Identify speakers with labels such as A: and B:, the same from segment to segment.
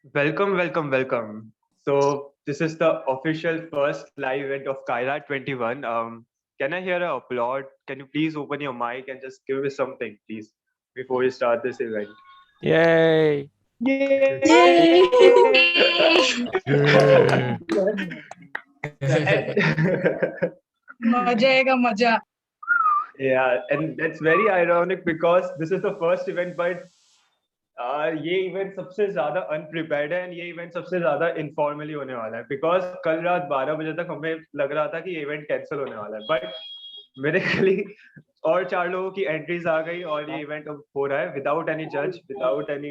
A: Welcome, welcome, welcome. So this is the official first live event of Kaira 21. Can I hear an applaud? Can you please open your mic and just give me something, please, before we start this event?
B: Yay!
C: Yay!
B: Yeah.
C: मजा आएगा मजा.
A: Yeah, and that's very ironic because this is the first event, but ये event सबसे ज्यादा अनप्रिपेयर्ड है and ये event सबसे ज्यादा इनफॉर्मली होने वाला है बिकॉज कल रात 12 बजे तक हमें लग रहा था कि ये इवेंट कैंसिल होने वाला है बट मेरे खाली और 4 लोगों की एंट्रीज आ गई और ये इवेंट अब हो रहा है विदाउट एनी जज without any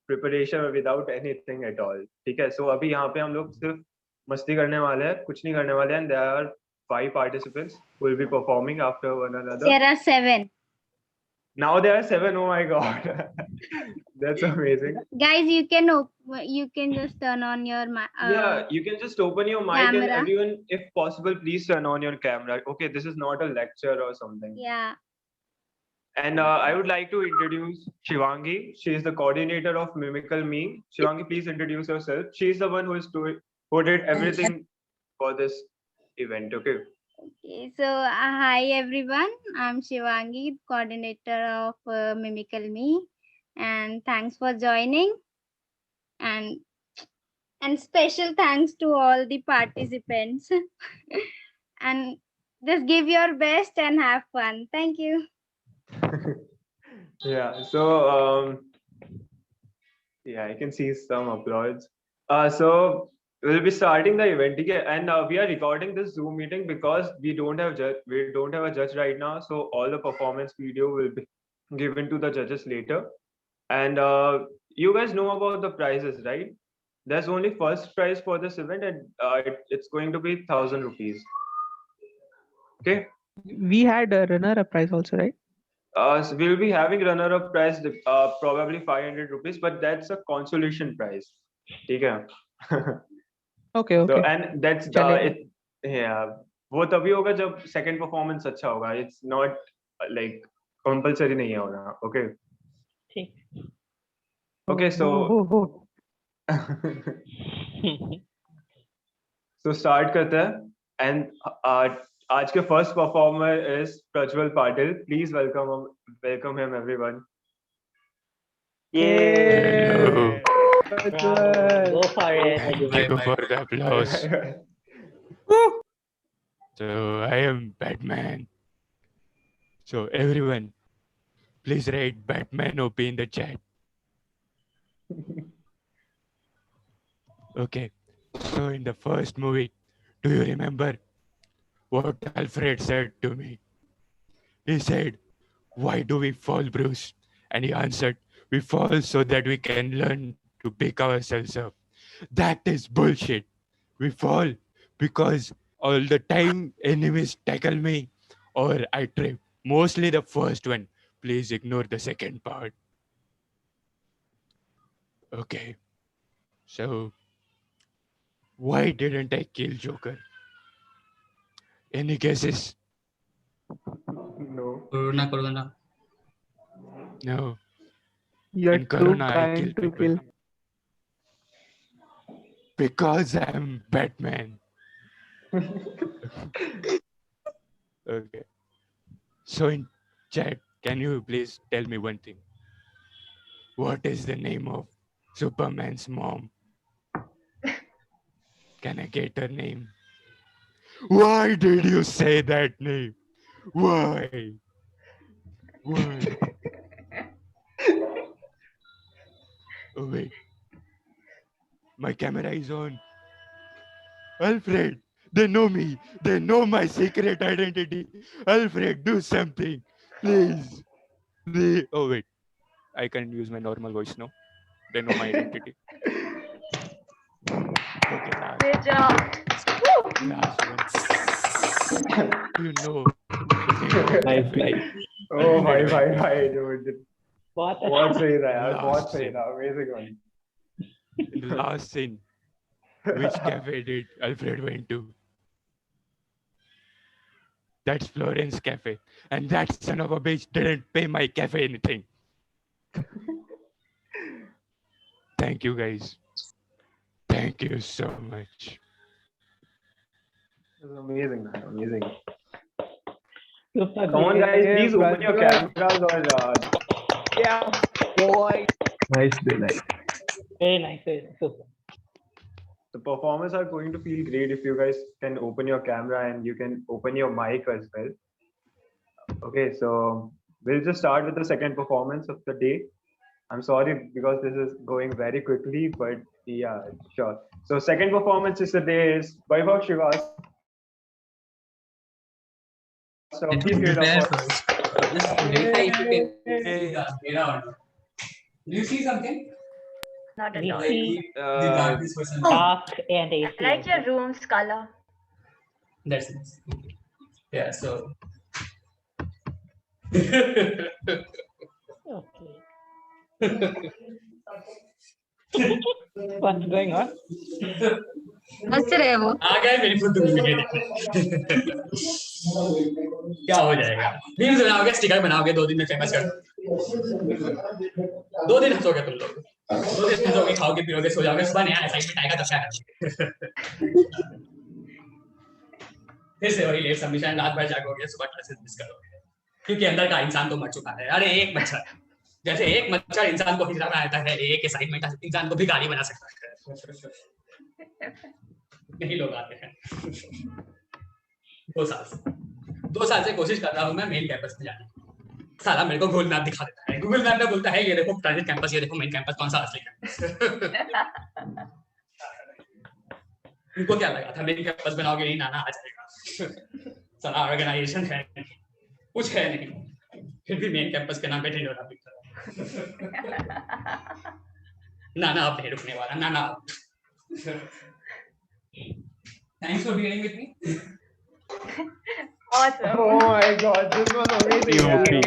A: preparation without anything at all. ठीक है, सो अभी यहाँ पे हम लोग सिर्फ मस्ती करने वाले हैं, कुछ नहीं करने वाले हैं. There are 5 participants who will be performing after one another.
D: There are 7.
A: Now there are 7. Oh my god. That's amazing.
D: Guys, you can just turn on your
A: Yeah, you can just open your mic and
D: camera.
A: everyone, if possible, please turn on your camera. Okay, this is not a lecture or something.
D: yeah.
A: And I would like to introduce Shivangi. She is the coordinator of Mimical Me. Shivangi, please introduce yourself. She is the one who did everything for this event. Okay.
D: Okay, so hi everyone. I'm Shivangi, coordinator of Mimical Me, and thanks for joining. And special thanks to all the participants. And just give your best and have fun. Thank you.
A: Yeah. So yeah, I can see some applause. So we'll be starting the event, okay? And we are recording this Zoom meeting because we don't have a judge right now. So all the performance video will be given to the judges later. And you guys know about the prizes, right? There's only first prize for this event, and it's going to be 1,000 rupees. Okay.
B: We had a runner-up prize also, right?
A: So we'll be having runner-up prize, probably 500 rupees, but that's a consolation prize. Okay.
B: Okay,
A: So
B: okay.
A: and that's
B: चलेगा.
A: yeah. वो तभी होगा जब second performance अच्छा होगा. It's not like compulsory नहीं है होना. Okay.
B: ठीक.
A: Okay, so
B: हो.
A: so start करते हैं. And आज के first performer is Prajwal Patil. Please welcome him, everyone.
B: Yay!
E: Go for it.
B: Thank you for the applause. So I am Batman. So everyone, please write Batman OP in the chat. Okay. So in the first movie, do you remember what Alfred said to me? He said, "Why do we fall, Bruce?" And he answered, "We fall so that we can learn to pick ourselves up." That is bullshit. We fall because all the time enemies tackle me or I trip. Mostly the first one. Please ignore the second part. Okay. So, why didn't I kill Joker? Any guesses?
A: No.
E: Corona.
B: No.
F: You're
B: In
F: too
B: Corona, I
F: kind
B: kill
F: to
B: people.
F: kill.
B: Because I'm Batman. Okay. So in chat, can you please tell me one thing? What is the name of Superman's mom? Can I get her name? Why did you say that name? Why? Why? Oh wait. My camera is on. Alfred, they know me. They know my secret identity. Alfred, do something. Please. Please. Oh wait. I can use my normal voice now. They know my identity. Okay,
C: Great job.
B: last one. You know.
E: Nice.
A: Oh भाई dude.
E: What?
A: बहुत सही था यार,
B: Last
A: बहुत सही
B: scene.
A: था, amazing one.
B: In the last scene, which cafe did Alfred went to? That's Florence Cafe. And that son of a bitch didn't pay my cafe anything. thank you guys. Thank you so much.
A: It was amazing, man. Amazing.
E: Super
A: Come on, guys, please open your
F: brother.
A: cameras or
F: Yeah, boy.
E: Very nice. Very nice. Super.
A: the performers are going to feel great if you guys can open your camera and you can open your mic as well. Okay, so we'll just start with the second performance of the day. I'm sorry because this is going very quickly, but yeah, sure. So second performance is the day is Vaibhav Srivastava. So
G: Let
A: please
G: me
A: give it
G: prepare
A: up for
G: first. Just verify if you can see the camera or not. Do you see something?
H: Not at
E: We
H: all.
E: see
G: The darkness for some
E: dark and AC.
H: I like your room's color.
G: That's nice. Yeah, so.
E: Okay. What's going on?
C: हंस रहे हैं वो
G: आ गए मेरी फुद्दू मुझे क्या हो जाएगा मीम्स बनाओगे स्टिकर बनाओगे 2 दिन में फेमस कर 2 दिन हंसोगे तुम लोग 2 दिन हंसोगे खाओगे पियोगे सो जाओगे सुबह नया असाइनमेंट आएगा तब क्या करोगे फिर से वही लेट सबमिशन रात भर जागोगे सुबह क्लासेस मिस करोगे क्योंकि अंदर का इंसान तो मर चुका है अरे एक मच्छर जैसे एक मच्छर इंसान को हिलाना आता है एक असाइनमेंट इंसान को भिखारी बना सकता है नहीं लोग आते हैं 2 साल से कोशिश कर रहा हूँ मैं मेन कैंपस में जाने साला मेरे को गूगल मैप दिखा देता है गूगल मैप में बोलता है ये देखो प्राइवेट कैंपस ये देखो मेन कैंपस कौन सा असली कैंपस उनको क्या लगा था मेन कैंपस बनाओगे नहीं नाना आ जाएगा साला ऑर्गेनाइजेशन है कुछ है नहीं फिर भी मेन कैंपस के नाम पे ढिंढोरा पीटता है नाना अब नहीं रुकने वाला नाना Thanks for being with me.
H: Awesome.
A: Oh my god, this was amazing.
B: You
A: yeah.
B: okay?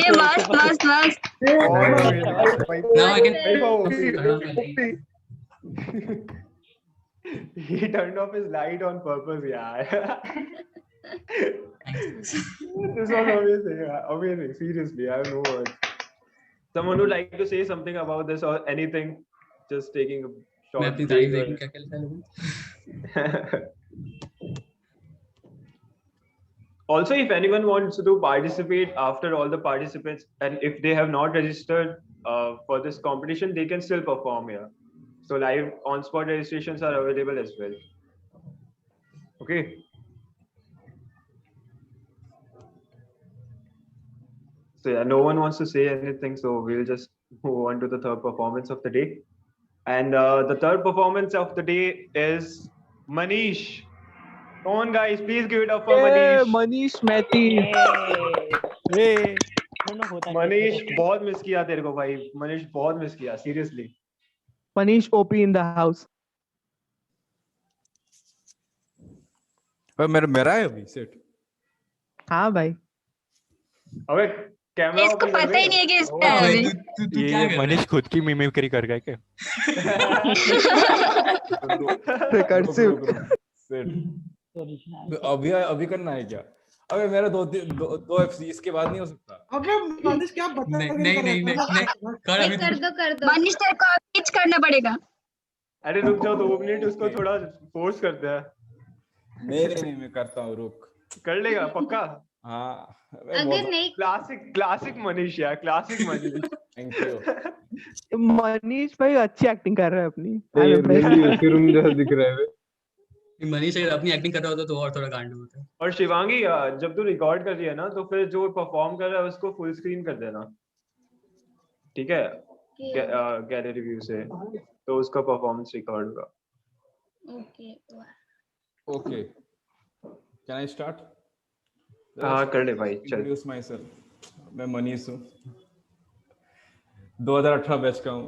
C: ये मस्त मस्त मस्त
G: Now I can
A: He turned off his light on purpose, yeah. This was amazing, yeah. Amazing. Seriously, I have no words. Someone would like to say something about this or anything? Just taking a short.
G: मैं अपनी तारीफ देखूं क्या क्या लिखा है
A: Also, if anyone wants to participate after all the participants, and if they have not registered for this competition, they can still perform here. So live on-spot registrations are available as well. Okay. So yeah, no one wants to say anything, so we'll just move on to the third performance of the day. And the third performance of the day is Manish. Come on, guys, please give it up for Manish.
F: Manish Mehti.
E: Hey. दोनों होता है
A: मनीष
E: कैसे?
A: बहुत miss किया तेरे को भाई मनीष बहुत मिस किया seriously
F: Manish OP in the house.
I: मेरा है अभी सेट
F: हाँ भाई.
A: अबे कैमरा
C: इसको
A: open कर
C: पता ही
A: दे।
C: नहीं है कि इस पे
A: Oh,
C: है अभी
G: तू क्या
B: ये
G: कर
B: मनीष खुद की मिमिक्री कर गया क्या
F: Recursive.
E: Original.
I: अभी अभी करना है क्या अबे मेरा दो एफसी इसके बाद नहीं हो सकता
J: अबे मनीष क्या बता
G: नहीं नहीं नहीं नहीं कर अभी
D: कर
G: तू
D: दो
C: मनीष तेरे को अभी करना पड़ेगा
A: अरे रुक जाओ 2 मिनट उसको थोड़ा फोर्स करते हैं
I: नहीं मैं करता हूँ रुक
A: कर लेगा पक्का
I: हाँ
D: अगर नहीं
A: क्लासिक मनीष यार classic Manish
I: thank you
F: Manish भाई अच्छी एक्टिंग कर रहा है अपनी.
I: दिख रहा है
G: मनीष अगर अपनी एक्टिंग कर रहा होता तो और थोड़ा गांड होता
A: और शिवांगी जब तू रिकॉर्ड कर रही है ना तो फिर जो परफॉर्म कर रहा है उसको फुल स्क्रीन कर देना ठीक है गैलरी व्यू से तो उसका परफॉर्मेंस रिकॉर्ड होगा
D: okay
I: okay can I start
A: हाँ कर ले भाई चल
I: इंट्रोड्यूस माय सेल्फ मैं मनीष हूँ 2018 बैच का हूँ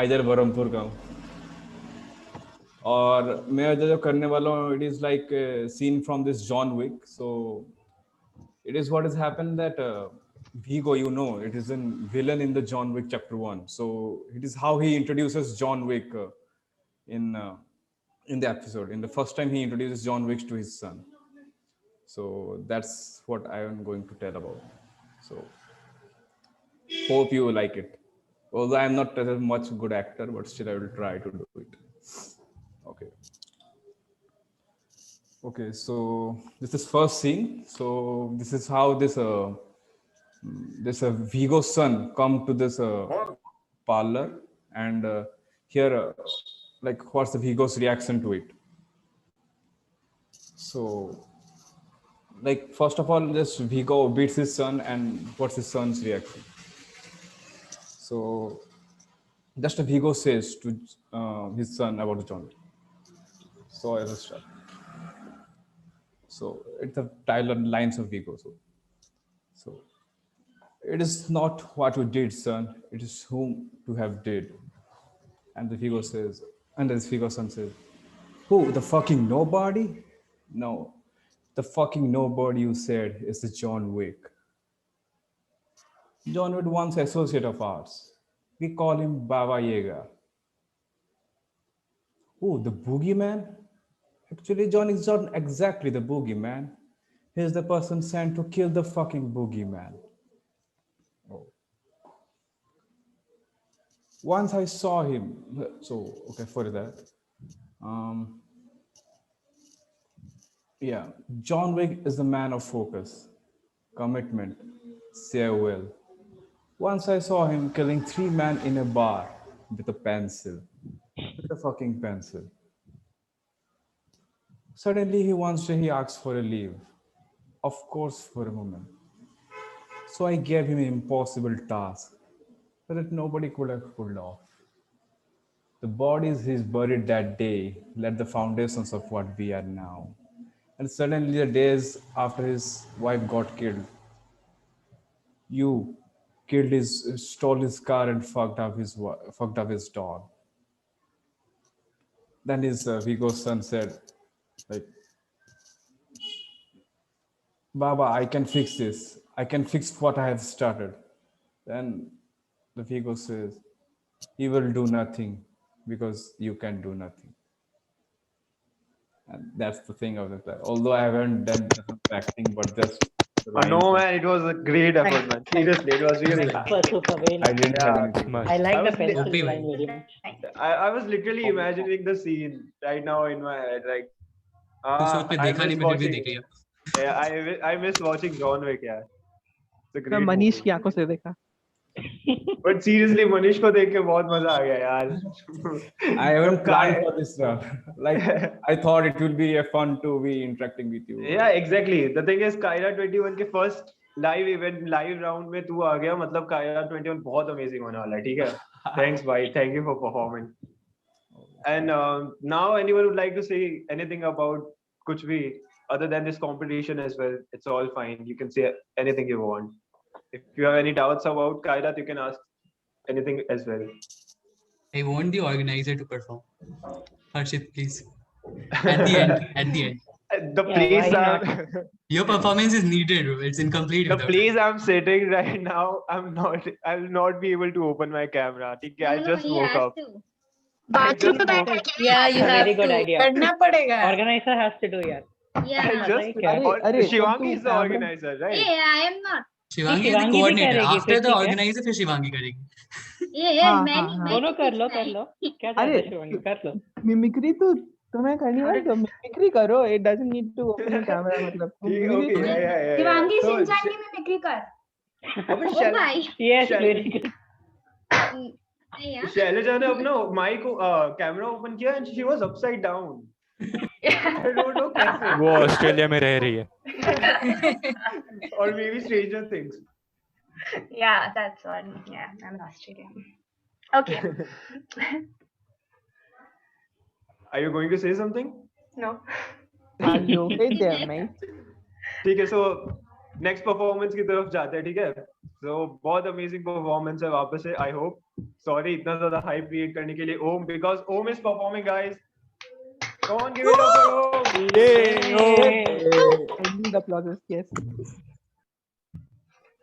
I: आइजर बरहमपुर का हूँ और मैं जो करने वाला हूँ it is like scene from this John Wick so it is what is happened that Vigo, you know, it is a villain in the John Wick chapter 1. So it is how he introduces John Wick in the episode. In the first time he introduces John Wick to his son. So that's what I am going to tell about. So hope you like it. Although I'm not a much good actor, but still I will try to do it. Okay. Okay, so this is first scene. So this is how this Vigo's son come to this parlor, and here like what's the Vigo's reaction to it. So like first of all, this Vigo beats his son, and what's his son's reaction? So just Vigo says to his son about John Wick. So I will start. So it's the title lines of Vigo. So it is not what you did, son. It is whom to have did. And the Vigo says, and the Vigo son says, who, the fucking nobody? No, the fucking nobody you said is the John Wick. John Wick once associate of ours. We call him Baba Yaga. Oh, the boogeyman? Actually, John is not exactly the boogeyman. He is the person sent to kill the fucking boogeyman. Oh. Once I saw him, so okay, for that. Yeah, John Wick is the man of focus, commitment, say well. Once I saw him killing 3 men in a bar with a pencil, with a fucking pencil. Suddenly he asked for a leave, of course for a moment. So I gave him an impossible task that nobody could have pulled off. The bodies he's buried that day laid the foundations of what we are now. And suddenly the days after his wife got killed, you stole his car and fucked up his dog. Then his Vigo's son said, like, Baba, I can fix this. I can fix what I have started. Then the Vigo says, he will do nothing because you can do nothing. And that's the thing of it. Although I haven't done acting, but just
A: no, man, it was a great effort, man. Seriously, it was really nice.
E: Super, very
I: I
E: nice.
I: didn't have
A: Yeah.
I: anything.
E: I like
A: I
E: the
A: was
E: pencil
G: Okay,
E: line very much.
A: I was literally imagining the scene right now in my head. Like,
G: तो सोच पे
A: I
G: देखा नहीं
A: miss
G: मैं फिर भी
A: watching.
G: देख लिया.
A: Yeah, I miss watching John Wick. Yeah, it's a
F: मैं
A: great
F: मनीष
A: movie.
F: की आंखों से देखा.
A: But seriously, मनीष को देख के बहुत मजा आ गया यार.
I: I haven't planned for this stuff. Like, I thought it will be a fun to be interacting with you.
A: Yeah, exactly. The thing is, Kaira 21 के first live event, live round में तू आ गया, मतलब Kaira 21 बहुत amazing होने वाला है, ठीक है? Thanks, bhai. Thank you for performing. And now, anyone would like to say anything about कुछ भी other than this competition as well? It's all fine. You can say anything you want. If you have any doubts about Kairat, you can ask anything as well.
G: I want the organizer to perform. Harshit, please. At the end.
A: The
E: Yeah,
A: place
E: why
A: I'm,
G: Your performance is needed, bro. It's incomplete.
A: the
G: without
A: place I'm sitting right now, I'll not be able to open my camera. Okay, I just woke up.
C: Bathroom
A: just
C: में
A: woke
C: बैठा
A: up.
C: क्या?
H: Yeah, you have
E: Very good
H: to.
E: idea.
H: करना पड़ेगा.
E: Organizer has to do, yeah.
C: Yeah.
A: I just,
E: like,
F: अरे,
A: Shivangi
F: तो
A: is the
F: camera-
A: organizer, right?
C: Hey, I am not.
G: Shivangi is the
E: Shivangi भी
G: coordinator.
E: करेगी,
G: After
E: फिर
G: the
E: ठीक है।
G: organizer, फिर शिवांगी करेगी.
C: ये
F: हाँ,
C: मैं
F: हाँ,
C: नहीं
F: हाँ।
C: मैं
E: दोनों कर लो,
C: नहीं।
E: कर लो. क्या
F: अरे,
E: चाहते हो शिवांगी, कर लो.
F: मिमिक्री तो तुम्हें करनी है तो मिमिक्री करो. It doesn't need to open the camera. मतलब
A: ठीक है, okay, yeah.
C: शिवांगी
A: So,
C: सिंचान की मिमिक्री कर।
A: अबे
C: ओ भाई।
E: Yes,
A: Shall-
E: very good.
C: नहीं यार।
A: शैलजा ने अपना माइक कैमरा ओपन किया and she was upside down. I don't know कैसे.
B: वो ऑस्ट्रेलिया में रह रही है.
A: Or maybe Stranger Things.
H: Yeah, that's one. Yeah, I'm Australian. Okay.
A: Are you going to say something?
H: No.
F: Are you okay there, mate?
A: ठीक है, so next performance की तरफ जाते हैं, ठीक है? So बहुत amazing performance है वापस से. I hope. Sorry इतना ज़्यादा hype create करने के लिए Om, because Om is performing, guys. Come on, give it up for Om.
F: I need applauses. Yes.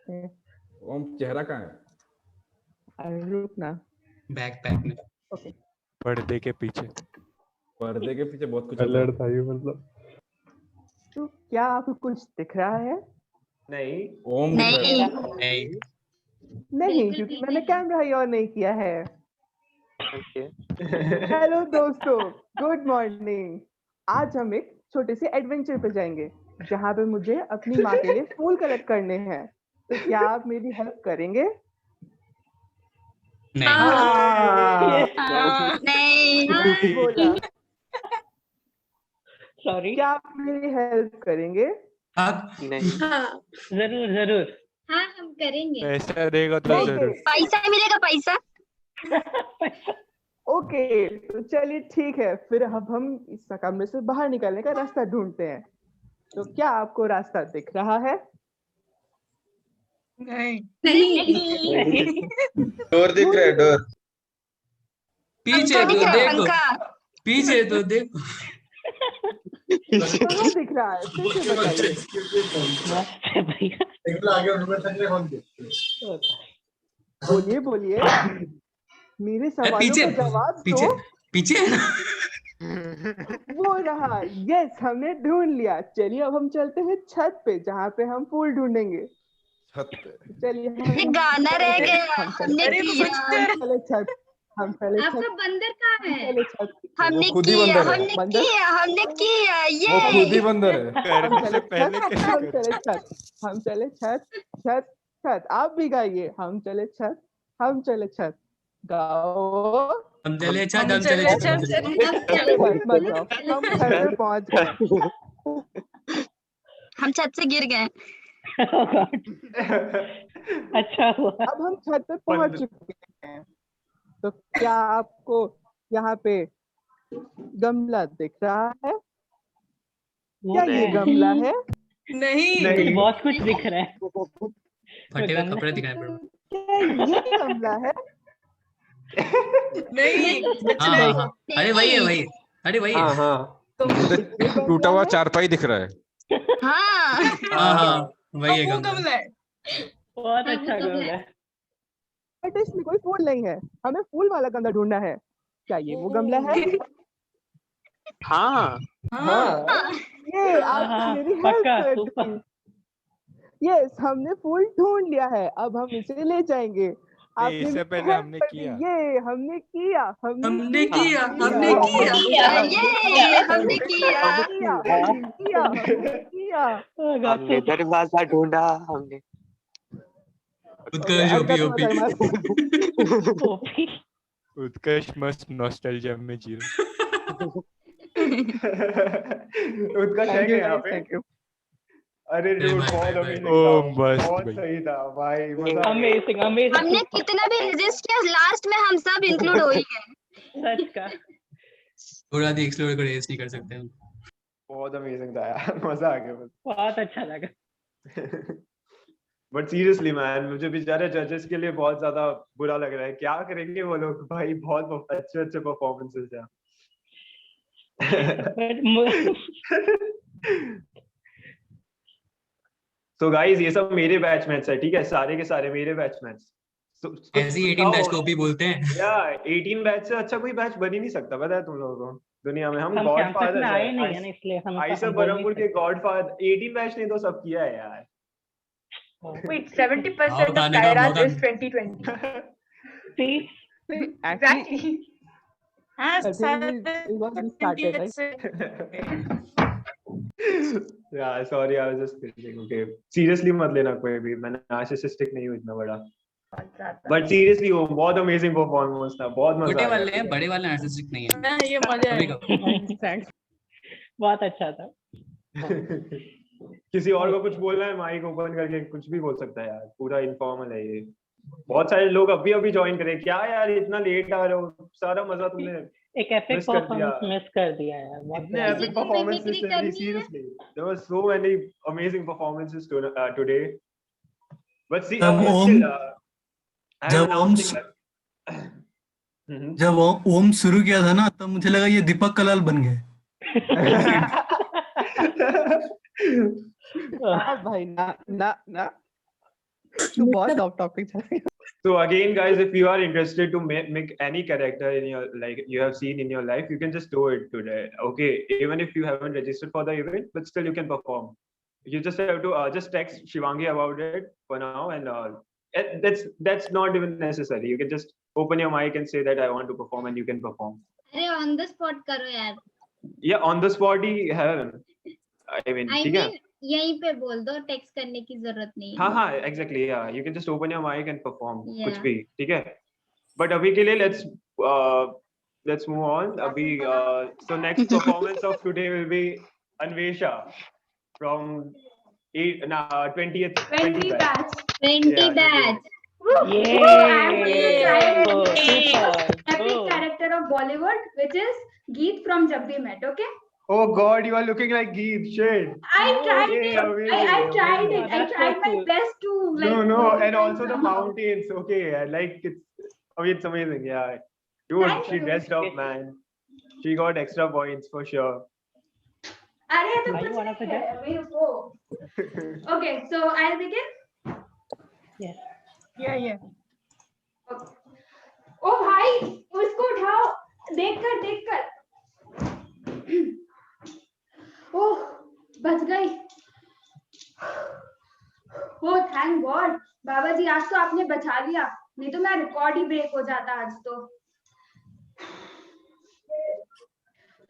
F: Okay.
I: ओम चेहरा कहाँ है?
F: I'll look now.
G: Backpack में.
F: Okay.
B: पर्दे के पीछे.
I: पर्दे के पीछे बहुत कुछ
A: कलर
I: होता
A: था ये मतलब.
F: तो क्या आपको कुछ दिख रहा है?
A: नहीं.
I: है। ओम
C: नहीं।
G: Hey.
F: नहीं,
C: बिल्कुल
F: क्योंकि
C: भी
F: मैंने
C: नहीं।
F: कैमरा ही ऑन नहीं किया है।
J: Okay.
F: हेलो दोस्तों, गुड मॉर्निंग। आज हम एक छोटे से एडवेंचर पे जाएंगे जहाँ पे मुझे अपनी माँ के लिए फूल कलेक्ट करने हैं। तो क्या आप मेरी हेल्प करेंगे?
G: नहीं
C: नहीं
F: बोला,
E: सॉरी।
F: क्या आप मेरी हेल्प करेंगे?
G: अब
J: नहीं.
E: जरूर जरूर।
C: हाँ हम करेंगे।
B: पैसा देगा तो
F: ओके,
B: जरूर।
C: पैसा मिलेगा पैसा।
F: ओके, तो चलिए ठीक है, फिर अब हम इस कमरे से बाहर निकलने का रास्ता ढूंढते हैं। तो क्या आपको रास्ता दिख रहा है?
C: नहीं
K: डोर दिख रहा है, डोर.
G: पीछे तो देखो, पीछे तो देखो।
F: कहाँ दिख रहा है? फिर से बताइए।
E: मस्त है भैया।
F: बोलिए बोलिए, मेरे सवालों
G: पीछे
F: का जवाब
G: पीछे
F: दो।
G: पीछे
F: वो रहा, यस, हमने ढूंढ लिया। चलिए अब हम चलते हैं छत पे जहाँ पे हम फूल ढूंढेंगे।
K: छत पे.
F: चलिए
C: गाना रह गया,
F: हमने चले छत, हम चले
C: आपका
F: छत,
C: बंदर कहाँ है?
F: चले छत।
C: हमने
K: वो खुद ही
C: किया,
K: बंदर है.
C: हमने किया
K: वो खुद ही बंदर है.
F: हम
B: करने
F: चले
B: से पहले
F: छत,
B: कैसे
F: हम
B: कर
F: चले छत, हम चले छत, छत छत। आप भी गाइए, हम चले छत, हम चले छत। गाओ।
G: हम चले छत, हम चले छत, हम चले छत।
F: मत जाओ, हम छत पे पहुंच गए।
C: हम छत से गिर गए।
E: अच्छा हुआ।
F: अब हम छत पे पहुंच चुके हैं। तो क्या आपको यहाँ पे गमला दिख रहा है? क्या ये गमला है?
C: नहीं
E: बहुत कुछ दिख रहा है।
G: फटे हुए कपड़े दिखाई पड़ रहे
F: क्या ये गमला है?
G: हाँ हाँ हाँ, अरे वही है, वही है, अरे वही है।
K: हाँ हाँ. मुझे टूटा हुआ चारपाई दिख रहा है.
C: हाँ
G: हाँ हाँ, वही है गमला।
E: बहुत अच्छा गमला है।
F: बट इसमें कोई फूल नहीं है, हमें फूल वाला गमला ढूंढना है। क्या ये वो गमला है?
J: हाँ.
F: ये आपने मेरी हेल्प
E: पक्का,
F: कर
E: सुपर।
F: दी। यस, हमने फूल ढूंढ लिया है, अब हम इसे ले जाएंगे। आपने
B: इससे
F: मेरी
B: पहले
F: help
B: हमने
F: कर दी।
B: किया।
F: ये हमने किया,
G: हमने किया, हमने
C: ये हमने किया।
F: किया।
J: हमने दरवाजा ढूंढा, हमने.
G: उत्कर्ष ओपी ओपी।
E: ओपी।
B: उत्कर्ष मस्त नॉस्टैल्जिया में जी रहा।
A: उसका
F: थैंक
A: check
F: यू
A: है यहाँ
F: गाइस,
A: पे।
F: Thank you.
A: अरे
G: बाय,
A: dude,
G: बाय,
A: बहुत
G: बाय,
A: amazing
B: बाय।
A: था,
B: ओह, मस्त
A: बहुत
B: भाई।
A: सही था भाई, मजा आ गया।
E: Amazing amazing.
C: हमने कितना भी रेजिस्ट किया, लास्ट में हम सब इंक्लूड हो ही गए।
E: सच का।
G: थोड़ा भी एक्सप्लोर को रेस नहीं कर सकते हम।
A: बहुत अमेजिंग था यार, मजा आ गया बस।
E: बहुत अच्छा लगा।
A: बट सीरियसली मैन, मुझे बेचारे जजेस के लिए बहुत ज्यादा बुरा लग रहा है। क्या करेंगे वो लोग भाई, बहुत अच्छे अच्छे परफॉर्मेंसेस हैं। तो गाइस, ये सब मेरे बैचमेट्स है, ठीक है, सारे के सारे मेरे बैचमेट्स।
G: ऐसे ही 18 बैच को भी बोलते हैं।
A: या 18 बैच से अच्छा कोई बैच बन ही नहीं सकता, पता है तुम लोगों को दुनिया में। हम
E: हम
A: गॉड
E: कैंपस में
A: फादर
E: आए नहीं है ना, इसलिए हम
A: आइसर
E: हम बोल नहीं
A: बरमपुर के
E: सकते।
A: गॉड फादर 18 बैच ने तो सब किया है यार।
H: Wait, 70%
G: और
H: of
G: गाने का
H: Kairat
G: मौका-
H: is 2020.
E: See?
H: Exactly.
F: it was started, right?
A: Yeah, sorry, I was just kidding. Okay, seriously मत लेना कोई भी, मैं नार्सिसिस्टिक नहीं हूँ इतना बड़ा। But seriously, वो बहुत amazing performance था, बहुत मजा
G: छोटे
A: आया।
G: वाले हैं, बड़े वाले नार्सिसिस्टिक नहीं है।
C: ये मजा
G: कभी कभी।
F: थैंक्स।
E: बहुत अच्छा था।
A: किसी और को कुछ बोलना है, माइक ओपन करके कुछ भी बोल सकता है यार, पूरा इनफॉर्मल है ये। बहुत सारे लोग अभी अभी ज्वाइन करे, क्या यार इतना लेट आ रहे हो, सारा मजा तुमने
E: एक एपिक
A: मिस कर दिया।
E: परफॉर्मेंस मिस कर दिया यार। बहुत
A: इतने
E: बुरा
A: epic
E: लगा।
A: performances
C: mimicry
A: थे,
C: करनी है?
A: seriously there were so many amazing performances today, but see
L: जब
A: still, I am
L: जब
A: announcing that
L: जब ओम शुरू किया था ना, तब मुझे लगा ये दीपक कलाल बन गए।
F: भाई ना तू बहुत ऑफ टॉपिक चल रही है।
A: So again, guys, if you are interested to make any character in your, like you have seen in your life, you can just do it today. Okay, even if you haven't registered for the event, but still you can perform. You just have to just text Shivangi about it for now, and that's not even necessary. You can just open your mic and say that I want to perform, and you can perform.
D: अरे on the spot करो यार.
A: Yeah, on the spot ही है. I mean,
D: I
A: ठीक है.
D: mean यहीं पे बोल दो, text करने की जरूरत नहीं.
A: हाँ, exactly. Yeah, you can just open your mic and perform.
D: Yeah.
A: कुछ भी, ठीक है. But अभी के लिए let's move on. अभी so next performance of today will be Anvesha from 20th
C: 20 batch.
D: 20
A: Yeah,
D: batch.
C: I am going to try epic character of Bollywood, which is Geet from Jab We Met. Okay.
A: Oh God, you are looking like Geet. Shit.
C: I tried
A: Okay,
C: it.
A: amazing,
C: I tried
A: amazing.
C: it. I tried my best to like.
A: No, and also the mountains. Okay, like it's amazing. Yeah, dude,
C: Thank
A: she
C: you.
A: dressed up, man. She got extra points for sure.
C: अरे तो
E: Are you
C: कुछ
E: one of
C: नहीं
E: the
C: है, मेरे को. Okay, so I'll begin.
E: Yes.
F: Yeah.
C: ओ भाई, उसको उठाओ. देखकर. ओह, बच गई. ओह, थैंक गॉड. बाबा जी, आज तो आपने बचा लिया. नहीं तो मैं रिकॉर्ड ही ब्रेक हो जाता आज तो.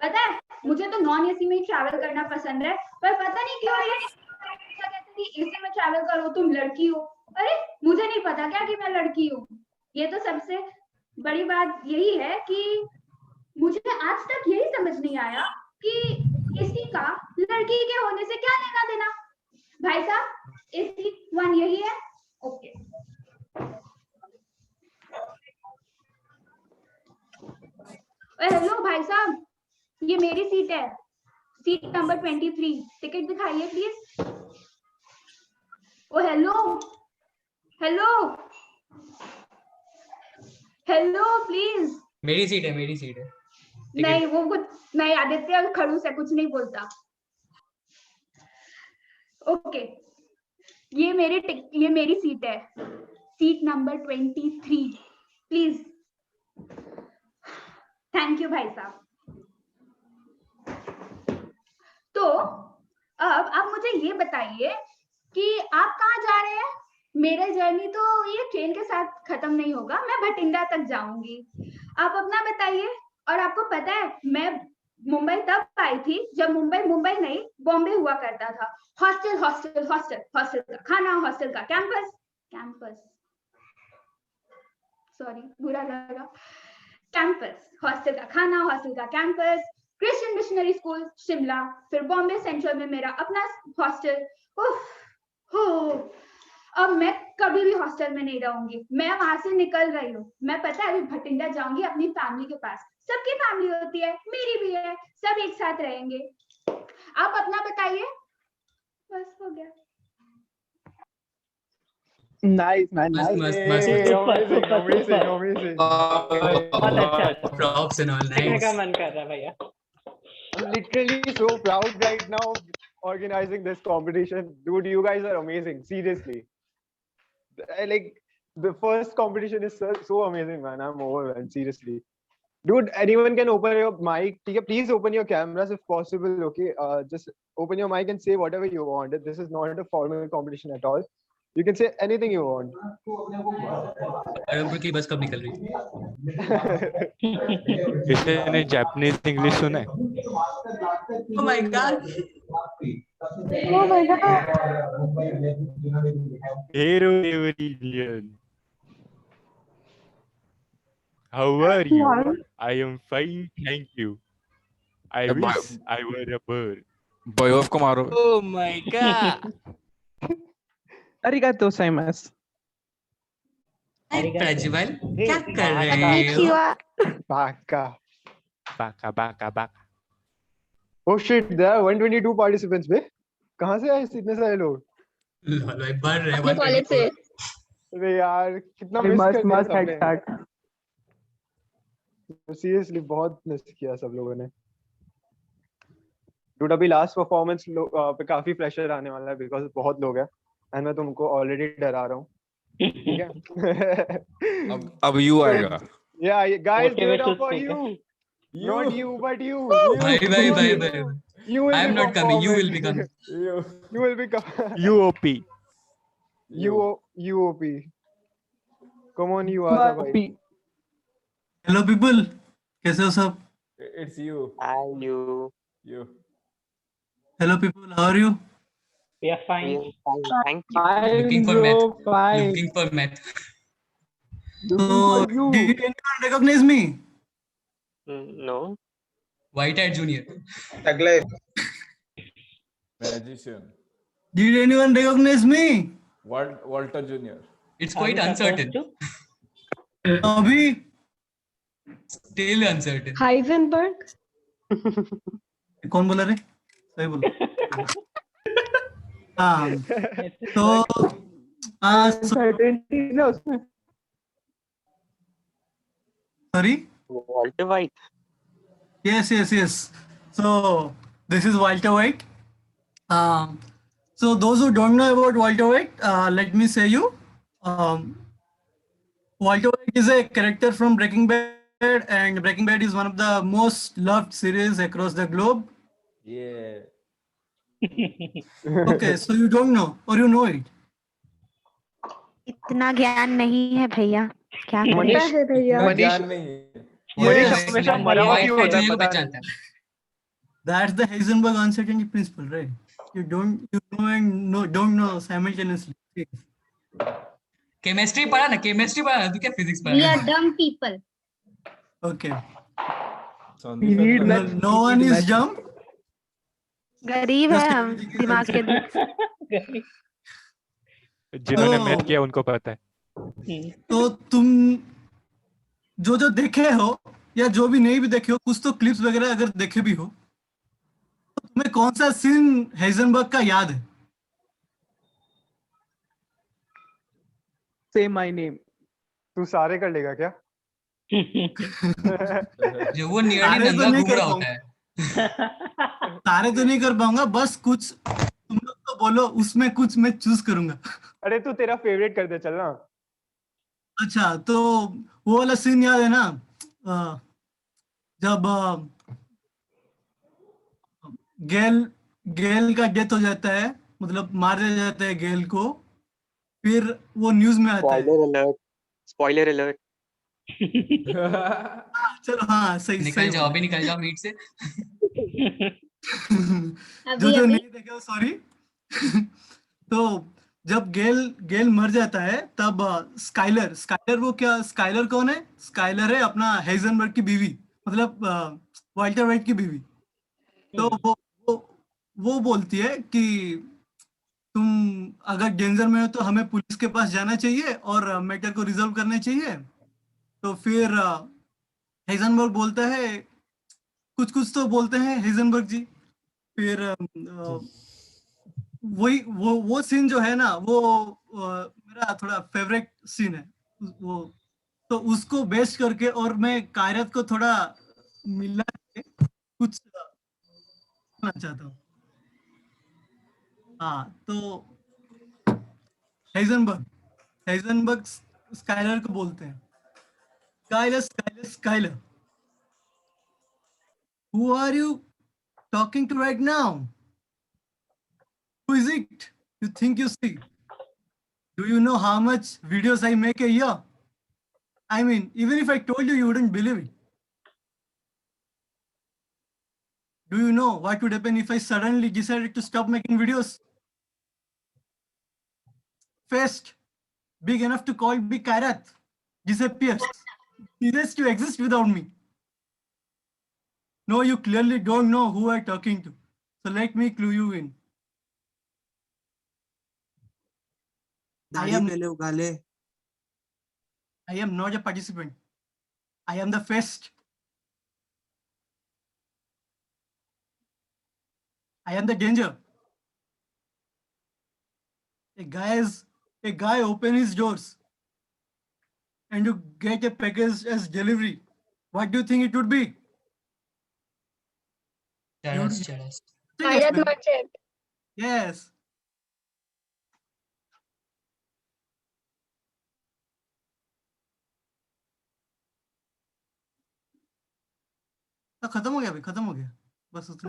C: पता है, मुझे तो नॉन एसी में ही ट्रैवल करना पसंद है, पर पता नहीं क्यों ये कहते हैं कि एसी में ट्रैवल करो, तुम लड़की हो. अरे मुझे नहीं पता क्या कि मैं लड़की हूँ. ये तो सबसे बड़ी बात यही है कि मुझे आज तक यही समझ नहीं आया कि एसी का लड़की के होने से क्या लेना देना. भाई साहब, एसी 1 यही है. ओके. हेलो भाई साहब, ये मेरी सीट है, सीट नंबर 23. टिकट दिखाइए प्लीज. Oh hello please.
G: मेरी सीट है.
C: नहीं, वो कुछ नहीं. आदित्य खड़ूस है, कुछ नहीं बोलता. ओके, ये मेरी सीट है, seat number 23 please. Thank you भाई साहब. तो अब आप मुझे ये बताइए कि आप कहाँ जा रहे हैं. मेरा जर्नी तो ये ट्रेन के साथ खत्म नहीं होगा, मैं भटिंडा तक जाऊंगी. आप अपना बताइए. और आपको पता है, मैं मुंबई तब आई थी जब मुंबई नहीं, बॉम्बे हुआ करता था. हॉस्टल का खाना, हॉस्टल का कैंपस. सॉरी, बुरा लगा. कैंपस, हॉस्टल का खाना, हॉस्टल का campus. Christian missionary school Shimla, फिर बॉम्बे सेंट्रल में मेरा अपना हॉस्टल. अब मैं कभी भी हॉस्टल में नहीं रहूंगी. मैं वहां से निकल रही हूँ. मैं पता है अभी भटिंडा जाऊंगी अपनी फैमिली के पास. सबकी फैमिली होती है, मेरी भी है, सब एक साथ रहेंगे. आप अपना बताइए. बस हो गया.
F: Nice, man.
G: मस्त
F: Nice.
A: Amazing.
E: बहुत अच्छा.
G: Props and all.
E: सीखने का
G: Nice.
E: मन कर रहा है भैया.
A: I'm literally so proud right now organizing this competition. Dude, you guys are amazing. Seriously. Like, the first competition is so amazing, man. I'm overwhelmed. Seriously. Dude, anyone can open your mic. Please open your cameras if possible. Okay. Just open your mic and say whatever you want. This is not a formal competition at all. You can say anything you want.
G: अरबपुर की बस कब निकल रही है?
B: किसी ने Japanese English सुना है?
G: Oh my God.
F: Oh my God.
B: Hero Evangelion. How are you? I am fine, thank you. I wish I were a bird.
K: बयोफ को मारो.
B: Oh my God.
F: Arigato gozaimasu.
G: Prajwal, क्या कर रहे हो?
A: Baka. Oh shit, there are 122 participants. बे कहाँ से आए इतने सारे लोग?
G: भाई बढ़ रहे हैं.
C: अपने कॉलेज से.
A: अरे यार, कितना मिस कर दिया
F: मस्त हेड
A: सबने.
F: स्टार्ट.
A: सीरियसली बहुत मिस किया सब लोगों ने. Dude, अभी लास्ट परफॉर्मेंस पे काफी प्रेशर आने वाला है बिकॉज बहुत लोग हैं एंड मैं तुमको ऑलरेडी डरा रहा हूँ. ठीक है.
K: अब यू आएगा.
A: Yeah, guys, give it
E: Motivational
A: up for
E: speaker.
A: you. Not you, but you.
G: भाई.
A: You will
G: I am
A: be
G: not coming. You will be
A: performing.
G: coming.
A: You will be coming.
B: UOP.
A: UOP. Come on, you आजा भाई.
L: Hello people, कैसे हो सब?
I: It's you.
J: Hi, you.
I: You.
L: Hello people, how are you?
E: We are fine.
J: We are fine. Thank you.
G: Looking for meth. Looking for meth.
L: So, did anyone recognize me?
J: No.
G: White-haired junior.
I: Magician.
L: Did anyone recognize me?
I: Walter Jr.
G: It's quite uncertain.
L: अभी
G: Still uncertain.
M: Heisenberg.
L: कौन बोला रे? सही बोला. हाँ, तो
F: Certainty ना उसमें.
L: sorry.
J: Walter White.
L: Yes. So this is Walter White. So those who don't know about Walter White, let me say you. Walter White is a character from Breaking Bad, and Breaking Bad is one of the most loved series across the globe.
I: Yeah.
L: Okay, so you don't know or you know it?
D: इतना ज्ञान नहीं है भैया, क्या करें?
M: पता है भैया.
I: ज्ञान नहीं है.
F: मनीष हमेशा मरा हुआ क्यों होता है
G: को
F: पता है?
G: पहचानता है.
L: That's the Heisenberg uncertainty principle, right? You know and don't know simultaneously.
G: Chemistry पढ़ा ना, chemistry पढ़ा ना, तू क्या physics
D: We
G: पढ़ा?
D: are dumb people.
L: Okay.
F: need
L: No one is dumb.
D: गरीब है हम, दिमाग के दुख.
B: जिन्होंने मैथ किया उनको पता है.
L: तो तुम जो देखे हो या जो भी नहीं भी देखे हो, कुछ तो क्लिप्स वगैरह अगर देखे भी हो, तो तुम्हें कौन सा सीन हाइजेनबर्ग का याद है?
F: Say my name.
A: तू सारे कर लेगा क्या?
G: जो वो नियरली
L: सारे तो
G: नंगा
L: नहीं
G: घूम
L: कर
G: रहा होता है.
L: सारे तो नहीं कर पाऊंगा, बस कुछ तुम लोग तो बोलो, उसमें कुछ मैं चूज करूंगा.
A: अरे तू तेरा फेवरेट कर दे चल ना.
L: अच्छा, तो वो वाला सीन याद है ना, जब गेल का डेथ हो जाता है, मतलब मार दिया जाता है गेल को, फिर वो न्यूज में आता है.
J: Spoiler alert.
L: चलो हाँ, सही
G: निकल जाओ, अभी निकल जाओ मीट से.
L: जो नहीं देखे सॉरी. तो जब गेल मर जाता है, तब स्काइलर वो क्या, स्काइलर कौन है? स्काइलर है अपना हाइजेनबर्ग की बीवी, मतलब वाल्टर वाइट की बीवी. तो वो बोलती है कि तुम अगर डेंजर में हो तो हमें पुलिस के पास जाना चाहिए और मैटर को रिजॉल्व करना चाहिए. तो फिर हाइजेनबर्ग बोलता है, कुछ तो बोलते हैं हाइजेनबर्ग जी. फिर वो सीन जो है ना, वो मेरा थोड़ा फेवरेट सीन है वो. तो उसको बेस करके और मैं कायरत को थोड़ा मिला के कुछ कहना चाहता हूँ. हाँ, तो हाइजेनबर्ग स्काइलर को बोलते हैं, Skyler, who are you talking to right now? Who is it you think you see? Do you know how much videos I make a year? I mean, even if I told you, you wouldn't believe it. Do you know what would happen if I suddenly decided to stop making videos? Fest, big enough to call Big Kairat, disappears, ceases to exist without me. No, you clearly don't know who I'm talking to. So let me clue you in. I am not a participant. I am the Fest. I am the danger. A guy open his doors and you get a package as delivery. What do you think it would be?
G: Charas.
M: Kairat merchant.
L: Yes. तो खत्म हो गया भाई, खत्म हो गया बस उतना.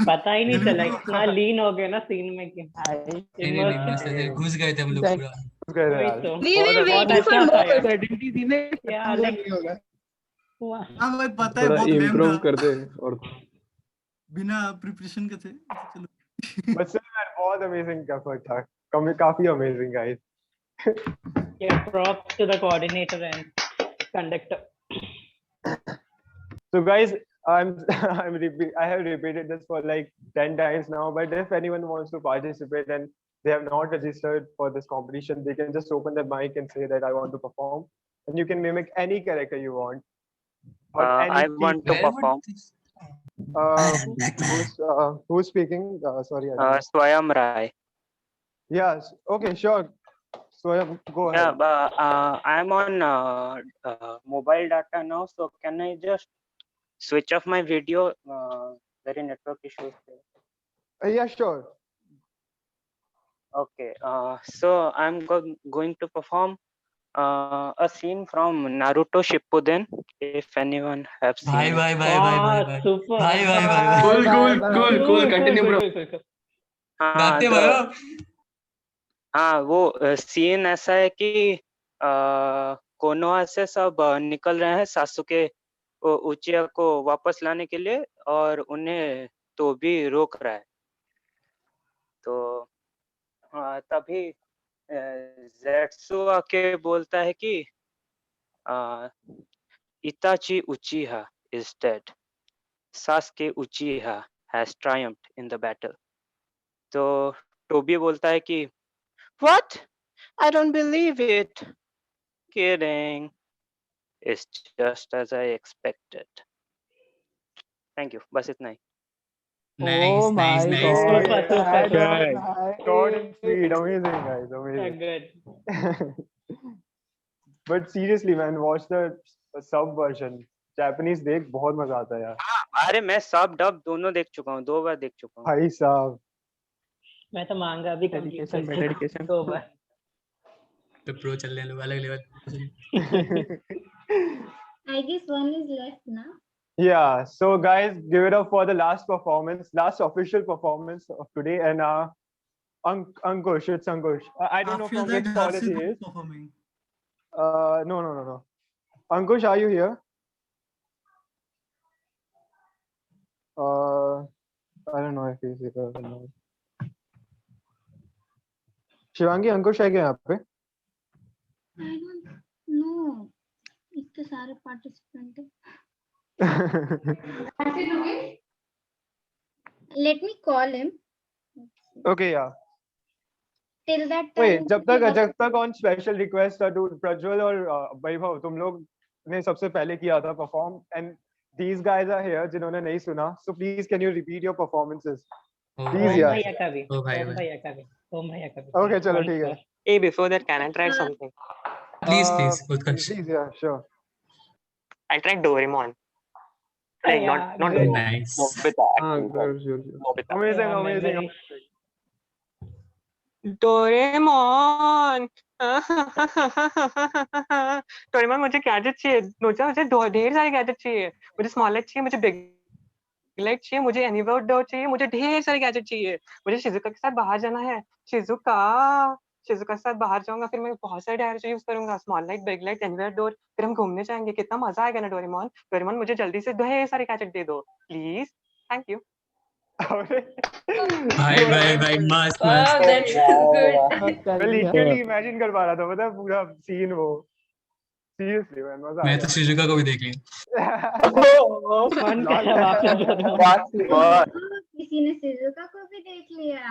E: पता ही नहीं चला, इतना लीन हो गए ना सीन में कि
G: नहीं, मस्त है, घुस गए थे हम लोग पूरा.
A: कर रहे
E: वही
A: यार।
E: तो।
M: We were
A: बहुत
M: waiting
A: अच्छा
M: for
E: अच्छा था
M: more.
E: यार।
F: सर्टेनिटी थी ना
E: Yeah,
F: खत्म
E: like-
F: नहीं होगा।
E: वाह।
L: हाँ भाई पता है
N: थोड़ा
L: बहुत लेम
N: इम्प्रूव
L: था
N: कर दे और
L: बिना प्रिपरेशन के थे चलो
A: But still man, बहुत amazing effort था, काफी amazing guys.
E: Yeah, props to the coordinator and conductor.
A: So guys, I have repeated this for like 10 times now, but if anyone wants to participate and they have not registered for this competition, they can just open their mic and say that I want to perform, and you can mimic any character you want. Or any
J: I want to
G: Where would
J: perform
G: this?
A: who's speaking? Sorry, I don't know.
J: Swayam Rai.
A: Yes. Okay, sure. So go
J: Yeah,
A: ahead.
J: but I'm on mobile data now, so can I just switch off my video? There are network issues there.
A: Yeah, sure.
J: Okay. So I'm going to perform a scene from Naruto Shippuden. If anyone have seen
G: Bye
J: it.
G: bye bye bye bye bye.
E: Super.
G: Bye bye bye bye.
N: cool cool cool continue bro.
E: Cool.
J: हाँ
G: गाते
J: तो
G: भयो?
J: हाँ वो scene ऐसा है कि Konoha से सब निकल रहे हैं सासुके उचिया को वापस लाने के लिए, और उन्हें तो भी रोक रहा है। तो तभी ज़ेत्सु आके बोलता है कि इताची उचिहा is dead. Sasuke Uchiha has triumphed in the battle. तो टोबी बोलता है कि What? I don't believe it. Kidding. It's just as I expected. Thank you. बस इतना ही.
G: Nice, nice, nice.
E: Super.
A: Short and sweet, amazing guys,
E: Yeah,
A: amazing.
E: good.
A: But seriously man, watch the sub version. Japanese देख बहुत मजा आता है यार.
J: अरे मैं सब डब दोनों देख चुका हूँ, 2 बार देख चुका हूँ.
A: भाई साहब.
E: मैं तो मांगा अभी कंप्लीट कर चुका हूँ
F: डेडिकेशन
E: 2 बार।
G: तो प्रो चल रहे हैं लोग अलग level.
D: I guess one is left now.
A: Yeah, so guys, give it up for the last performance, last official performance of today, and Ankush, it's Ankush. I don't know
L: after
A: from
L: that
A: which college he
L: Harshit
A: is.
L: performing
A: No. Ankush, are you here? I don't know if he's here or not. Shivangi, Ankush है क्या यहाँ पे?
D: I don't know. इतने सारे participant हैं. Let me call him.
A: Okay, yeah.
D: Till that
A: Wait,
D: time.
A: जब तक on special request to Prajwal और वैभव, तुम लोग ने सबसे पहले किया था perform, and these guys are here जिन्होंने नहीं सुना, so please can you repeat your performances? Please,
E: Om
A: yeah.
E: भैया का भी।
J: ओ भाई
E: ओम
J: भाई।
E: भैया का भी। ओम भैया का भी।
A: Okay, चलो ठीक है.
J: Hey, before that, can I try something?
G: Please, Utkarsh.
A: Please, yeah, sure.
J: I'll try Doraemon.
E: Yeah,
J: Not
E: good.
J: Doraemon.
G: Nice.
J: Nobita.
N: sure.
J: Nobita.
A: Amazing,
E: Yeah,
A: amazing.
E: memory.
J: Doraemon Doraemon मुझे गैजेट चाहिए, मुझे ढेर सारे gadget चाहिए, मुझे Smollett चाहिए, मुझे big light चाहिए, मुझे एनीवेयर डोर चाहिए, मुझे ढेर सारे गैजेट चाहिए, मुझे शिजुका के साथ बाहर जाना है, शिजुका के साथ बाहर जाऊंगा, फिर मैं बहुत सारे गैजेट यूज करूंगा, small light, big light, anywhere door, फिर हम घूमने जाएंगे, कितना मजा आएगा ना डोरेमोन मुझे जल्दी से ढेर सारे गैजेट दे दो प्लीज, थैंक यू।
G: भाई मस्त
H: Wow,
G: मस्त।
H: that's good.
A: मैं literally imagine कर पा रहा था, मतलब पूरा scene वो. Seriously, man, मजा आ
G: मैं तो
A: गया.
G: शिजुका को भी देख लिया।
E: फन कर
D: किसी ने शिजुका को भी देख लिया.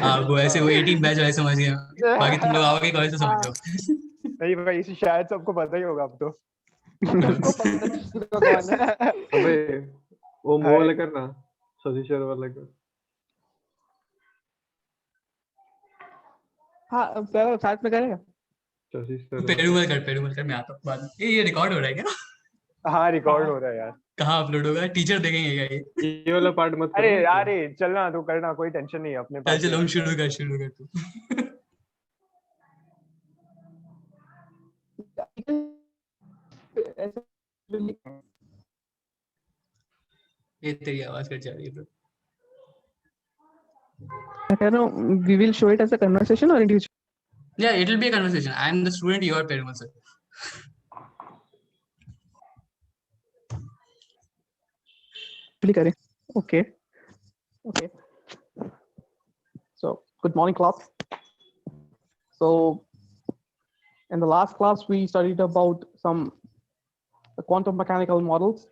G: हाँ वो ऐसे वो 18 बैच वाले समझ गया, बाकी तुम लोग आओगे कॉलेज तो समझ लो।
A: नहीं भाई, इसे शायद सबको पता ही होगा अब तो.
N: अबे वो वाला करना, शशि सर वाला कर.
F: हाँ साथ में करेगा.
N: शशि सर
G: पेरूमल कर मैं आता हूँ बाद में। ये रिकॉर्ड हो रहा है क्या?
A: हाँ रिकॉर्ड हो रहा है यार.
G: कहाँ अपलोड होगा? टीचर देखेंगे क्या
N: ये वाला पार्ट मत करो.
A: अरे चलना, तू करना, कोई टेंशन नहीं है अपने पास.
G: चलो हम शुरू कर तू। ये तेरी आवाज कट जा रही है bro.
F: I don't know, we will show it as a conversation or individual.
G: Yeah, it will be a conversation. I am the student, you are Perumal sir.
F: Okay. Okay. So, good morning, class. So, in the last class, we studied about some quantum mechanical models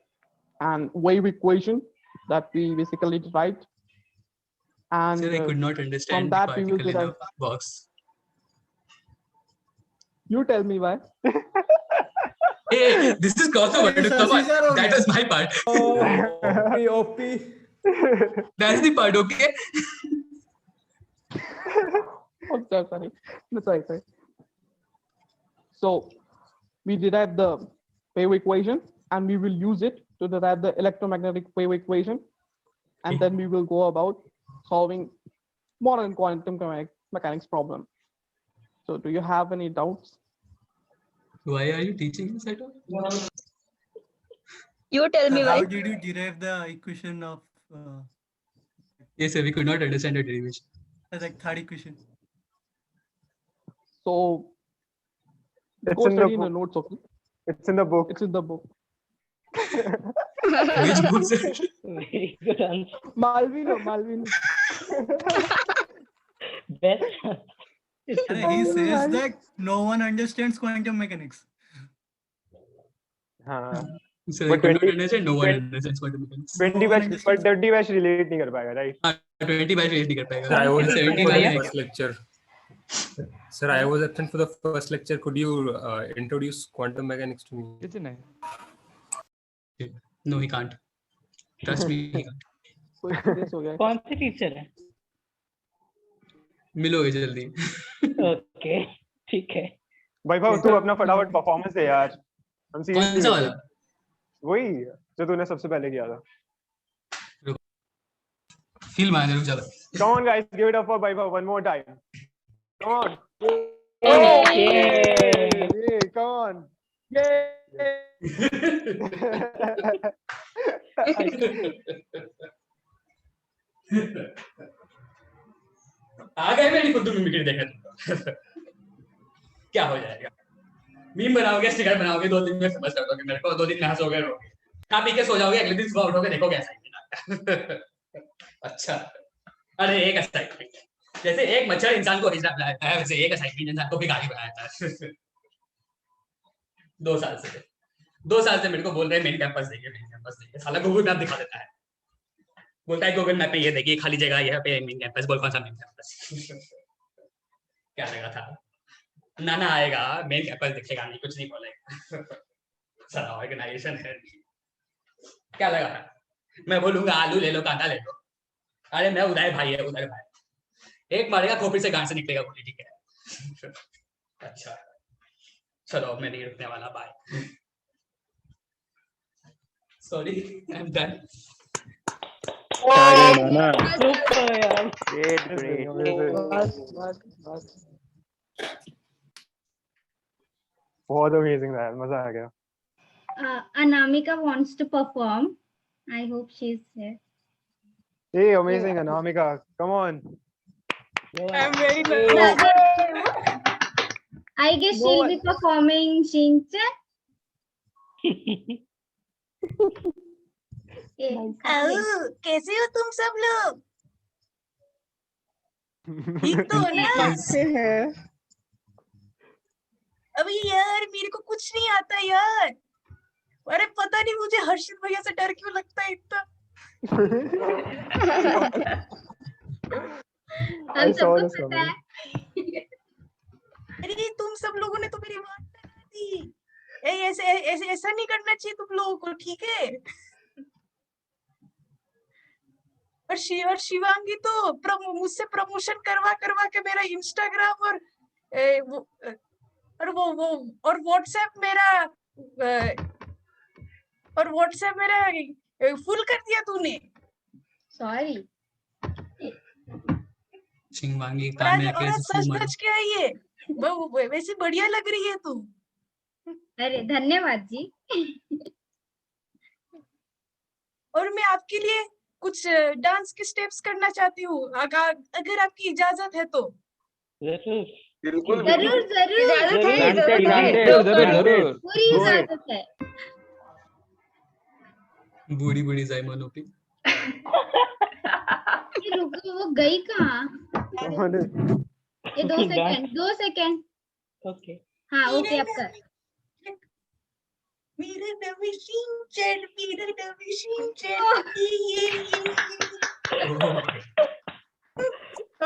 F: and wave equation that we basically derived. And
G: Sir, I could not
F: from
G: understand the
F: that, we will
G: particle in
F: derive.
G: the box.
F: You tell me why.
G: Hey, this is crossover.
L: Hey,
G: Come on,
L: Shashi sir,
G: that was my part.
I: OP.
G: That's the part, okay?
F: Oh, sorry. No, sorry. So we derive the wave equation and we will use it to derive the electromagnetic wave equation. And then we will go about solving modern quantum mechanics problem. So do you have any doubts?
G: Why are you teaching this at all?
M: You tell me
L: How
M: why.
L: did you derive the equation of
G: Yes, sir, we could not understand the derivation.
L: like third equation?
F: So
A: It's
F: go
A: in the
F: study in the
A: book.
F: notes, okay?
A: It's in the book.
F: It's in the book.
G: Which book, sir?
E: Very good answer.
F: Malvino.
E: Best.
L: He says that no one understands quantum mechanics.
A: हाँ.
G: Sir, I
A: But
G: could not
A: 20
G: understand. No one understands quantum mechanics.
A: 20 batch, but 30 batch relate नहीं कर पाएगा, right?
G: 20 batch नहीं कर पाएगा.
K: Sir, I was absent
G: 70
K: for
G: वाले
K: the
G: हैं
K: first lecture. Sir, I was absent for the first lecture. Could you introduce quantum mechanics to me?
B: Isn't it?
G: No, he can't. Trust me, he can't.
E: कौन सी teacher है?
G: मिलोगे जल्दी.
E: Okay, ठीक है.
A: वैभव तू अपना फटाफट परफॉर्मेंस दे यार. हम
G: कौन सा वाला?
A: वही जो तूने सबसे पहले किया था.
G: फील मार रुक जा.
A: Come on guys, give it up for Vaibhav one more time. Come on. Yay! Come on.
G: आ गए मेरी खुद मिमिक्री देखा. क्या हो जाएगा? मीम बनाओगे, स्टिकर बनाओगे, 2 दिन में फेमस कर दोगे मेरे को, 2 दिन में हंसोगे रोगे. खा पी के सो जाओगे, अगले दिन सुबह उठोगे, देखोगे असाइनमेंट. अच्छा. अरे एक असाइनमेंट. जैसे एक मच्छर इंसान को हिजड़ा बनाता है, वैसे एक असाइनमेंट इंसान को भिखारी बनाता है. 2 साल से मेरे को बोल रहे हैं मेन कैंपस देखिए. साला गूगल मैप दिखा देता है. बोलता है गूगल मैप में ये देखिए खाली जगह यहाँ पे मेन कैंपस. बोल कौन सा मेन कैंपस? क्या लगा था? नाना आएगा, मेन कैंपस दिखेगा नहीं, कुछ नहीं बोलेगा. साला ऑर्गेनाइजेशन है. क्या लगा था? मैं बोलूंगा आलू ले लो, कांदा ले लो. अरे मैं उदय भाई है, उदय भाई. एक मारेगा खोपड़ी से गांड से निकलेगा गोली. ठीक है. अच्छा चलो मैं नहीं रुकने वाला. Bye. Sorry, I am done.
A: बहुत amazing था यार, मजा आ गया.
D: Anamika wants to perform. I hope she's here.
A: Hey, amazing Anamika, come on.
M: I'm very nervous.
D: I guess she'll be performing Shinchan.
M: कैसे हो तुम सब लोग? ठीक तो हो ना? अभी यार मेरे को कुछ नहीं आता यार. अरे पता नहीं मुझे हर्षित भैया से डर क्यों लगता है इतना.
D: हम सबको पता है.
M: अरे तुम सब लोगों ने तो मेरी बात लगा दी. ऐसा नहीं करना चाहिए तुम लोगों को, ठीक है? और शिवांगी तो मुझसे प्रमोशन करवा के मेरा इंस्टाग्राम और व्हाट्सएप मेरा फुल कर दिया तूने.
D: सॉरी.
G: शिवांगी काम में कैसे
M: सच क्या है ये? वैसे बढ़िया लग रही है तू.
D: अरे धन्यवाद जी.
M: और मैं आपके लिए कुछ डांस के स्टेप्स करना चाहती हूँ, अगर आपकी इजाजत है तो.
A: बिल्कुल
C: जरूर जरूर
E: इजाजत है,
J: Granted,
E: इजाजत है।
J: granted, जरूर
C: पूरी
A: Go ahead.
C: इजाजत है।
G: बूढ़ी बूढ़ी जाइमन ओपी।
C: ये रुको, वो गई कहाँ? ये 2 सेकंड, 2 सेकंड।
E: ओके
C: हाँ ओके, अब कर।
M: मेरा नवी शिनचैन, मेरा नवी शिनचैन, ये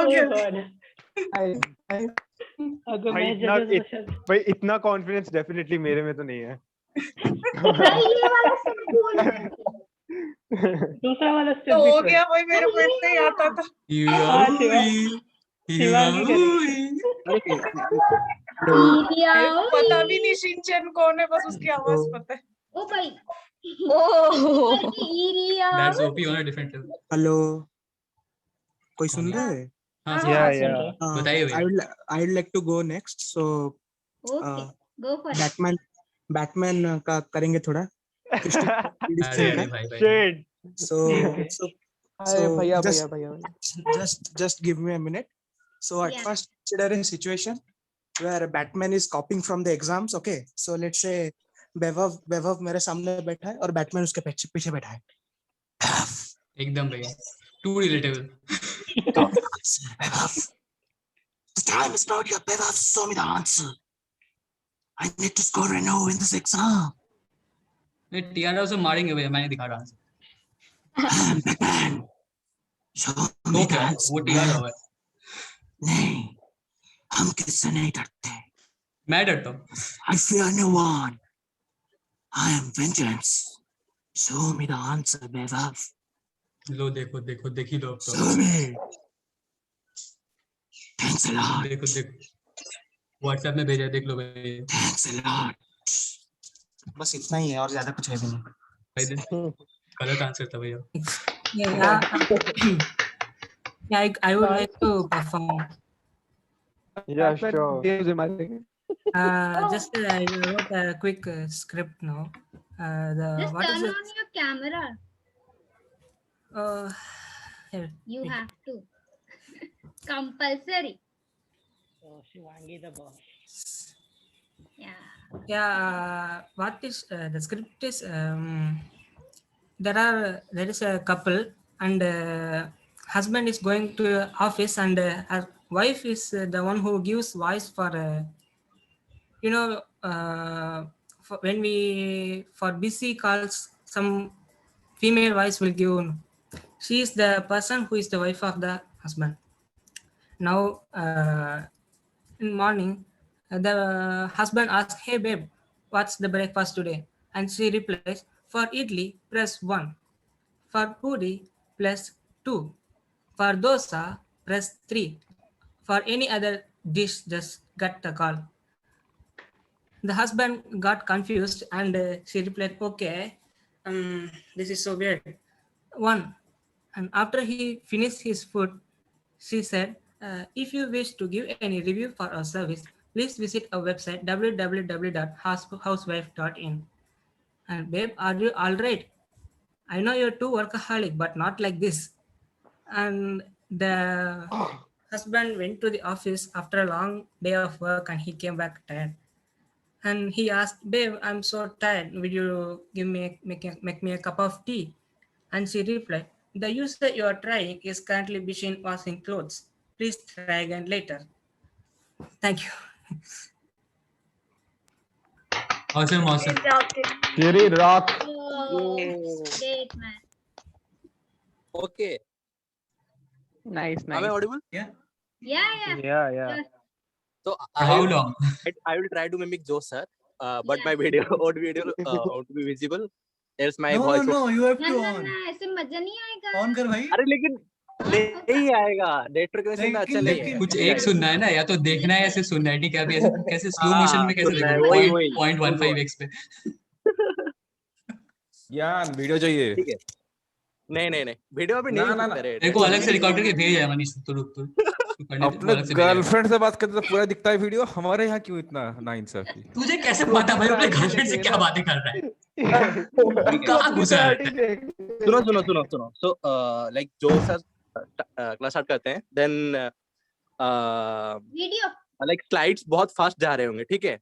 E: ओके अगर
A: भाई
E: मैं
A: इतना
E: जजेस को शायद
A: भाई इतना कॉन्फिडेंस डेफिनेटली मेरे में तो नहीं है।
C: भाई ये वाला सब बोल रहे थे।
E: दूसरा वाला स्टेप
M: तो
E: भी
M: हो
E: कर।
M: गया भाई, मेरे को इतना ही आता था।
E: शिवांगी करेगी।
M: मेरे को पता भी नहीं शिनचैन कौन है, बस उसकी आवाज पता है।
C: ओ भाई
M: ओह
G: That's OP on a different level.
O: Hello, कोई सुन रहा है?
G: हाँ
A: Yeah,
G: सर
A: yeah.
G: बताइए भैया।
O: I would like to go next. So
C: okay, go for it.
O: Batman का करेंगे थोड़ा।
G: अरे अरे भाई भाई।
A: Shit.
O: So
F: भैया
O: just give me a minute. So at
C: Yeah.
O: first consider a situation where Batman is copying from the exams. Okay, so let's say वैभव मेरे सामने बैठा है और बैटमैन उसके पीछे बैठा है।
G: एकदम भैया। Too relatable.
O: The time is not your Bevav. Show me the answer. I need to score a no in this exam.
G: नहीं टीआरओ से मारेंगे भैया, मैंने दिखा रहा हूँ।
O: Batman, show me
G: वो
O: the
G: क्या है?
O: answer.
G: वो टीआरओ है।
O: नहीं, हम किससे नहीं डरते।
G: मैं डरता हूँ।
O: I fear no one. I am vengeance. Show me the answer, Bevav.
G: लो देखो देखो देखी लो अब तो।
O: Show me. Thanks a lot.
G: देखो देखो व्हाट्सएप में भेजा, देख लो भैया।
O: Thanks a lot. बस इतना ही है और ज्यादा कुछ है भी नहीं।
G: भाई दे गलत आंसर था भैया।
P: I would like to perform.
N: Yeah, sure.
P: Just I wrote a quick script now.
C: Just
P: What is
C: turn
P: it?
C: on your camera.
P: Here,
C: You
P: wait.
C: have to. Compulsory.
E: So Shivangi the boss.
C: Yeah.
P: What is the script is there is a couple and husband is going to office and her wife is the one who gives voice for for when we for busy calls, some female voice will give. She is the person who is the wife of the husband. Now in morning the husband asks, "Hey babe, what's the breakfast today?" And she replies, "For idli press 1, for puri press 2, for dosa press 3, for any other dish just get the call." The husband got confused and she replied, "Okay, this is so weird. 1." And after he finished his food, she said, "If you wish to give any review for our service, please visit our website www.housewife.in." And babe, are you all right? I know you're too workaholic, but not like this. And the husband went to the office after a long day of work and he came back tired. And he asked, "Babe, I'm so tired. Will you make me a cup of tea?" And she replied, "The user you are trying is currently busy washing clothes. Please try again later." Thank you.
G: Awesome, awesome.
N: Jerry rock.
C: Oh, great man.
Q: Okay.
F: Nice.
Q: Am I audible?
C: Yeah.
A: Yeah.
Q: So
G: How long?
Q: I will try to mimic Joe sir, but my video won't be visible. Else my voice.
L: No, you have to
C: ना
L: on.
C: ऐसे मजा नहीं आएगा।
L: On कर भाई।
Q: अरे लेकिन नहीं आएगा, नेटवर्क कनेक्शन इतना अच्छा नहीं है।
G: कुछ एक सुनना है ना, या तो देखना है या सिर्फ सुनना है, ठीक है? अभी ऐसे कैसे स्लो मोशन में कैसे
Q: सुनना है,
G: देखो?
Q: वही।
G: 0.15x पे।
I: यार वीडियो चाहिए।
Q: ठीक है। नहीं वीडियो अभी नहीं
I: ना।
G: देखो अलग से रिकॉर्ड करके भेज है मनीष, तो रुक तो
I: अपने गर्लफ्रेंड से बात करते तो पूरा दिखता है वीडियो, हमारे यहाँ क्यों इतना नाइंसाफी?
G: तुझे कैसे पता भाई अपने गर्लफ्रेंड से क्या बातें कर रहा है? कहाँ घुसा है?
Q: सुनो। So like जो सर क्लास स्टार्ट करते हैं, then
C: वीडियो
Q: लाइक स्लाइड्स बहुत फास्ट जा रहे होंगे, ठीक है,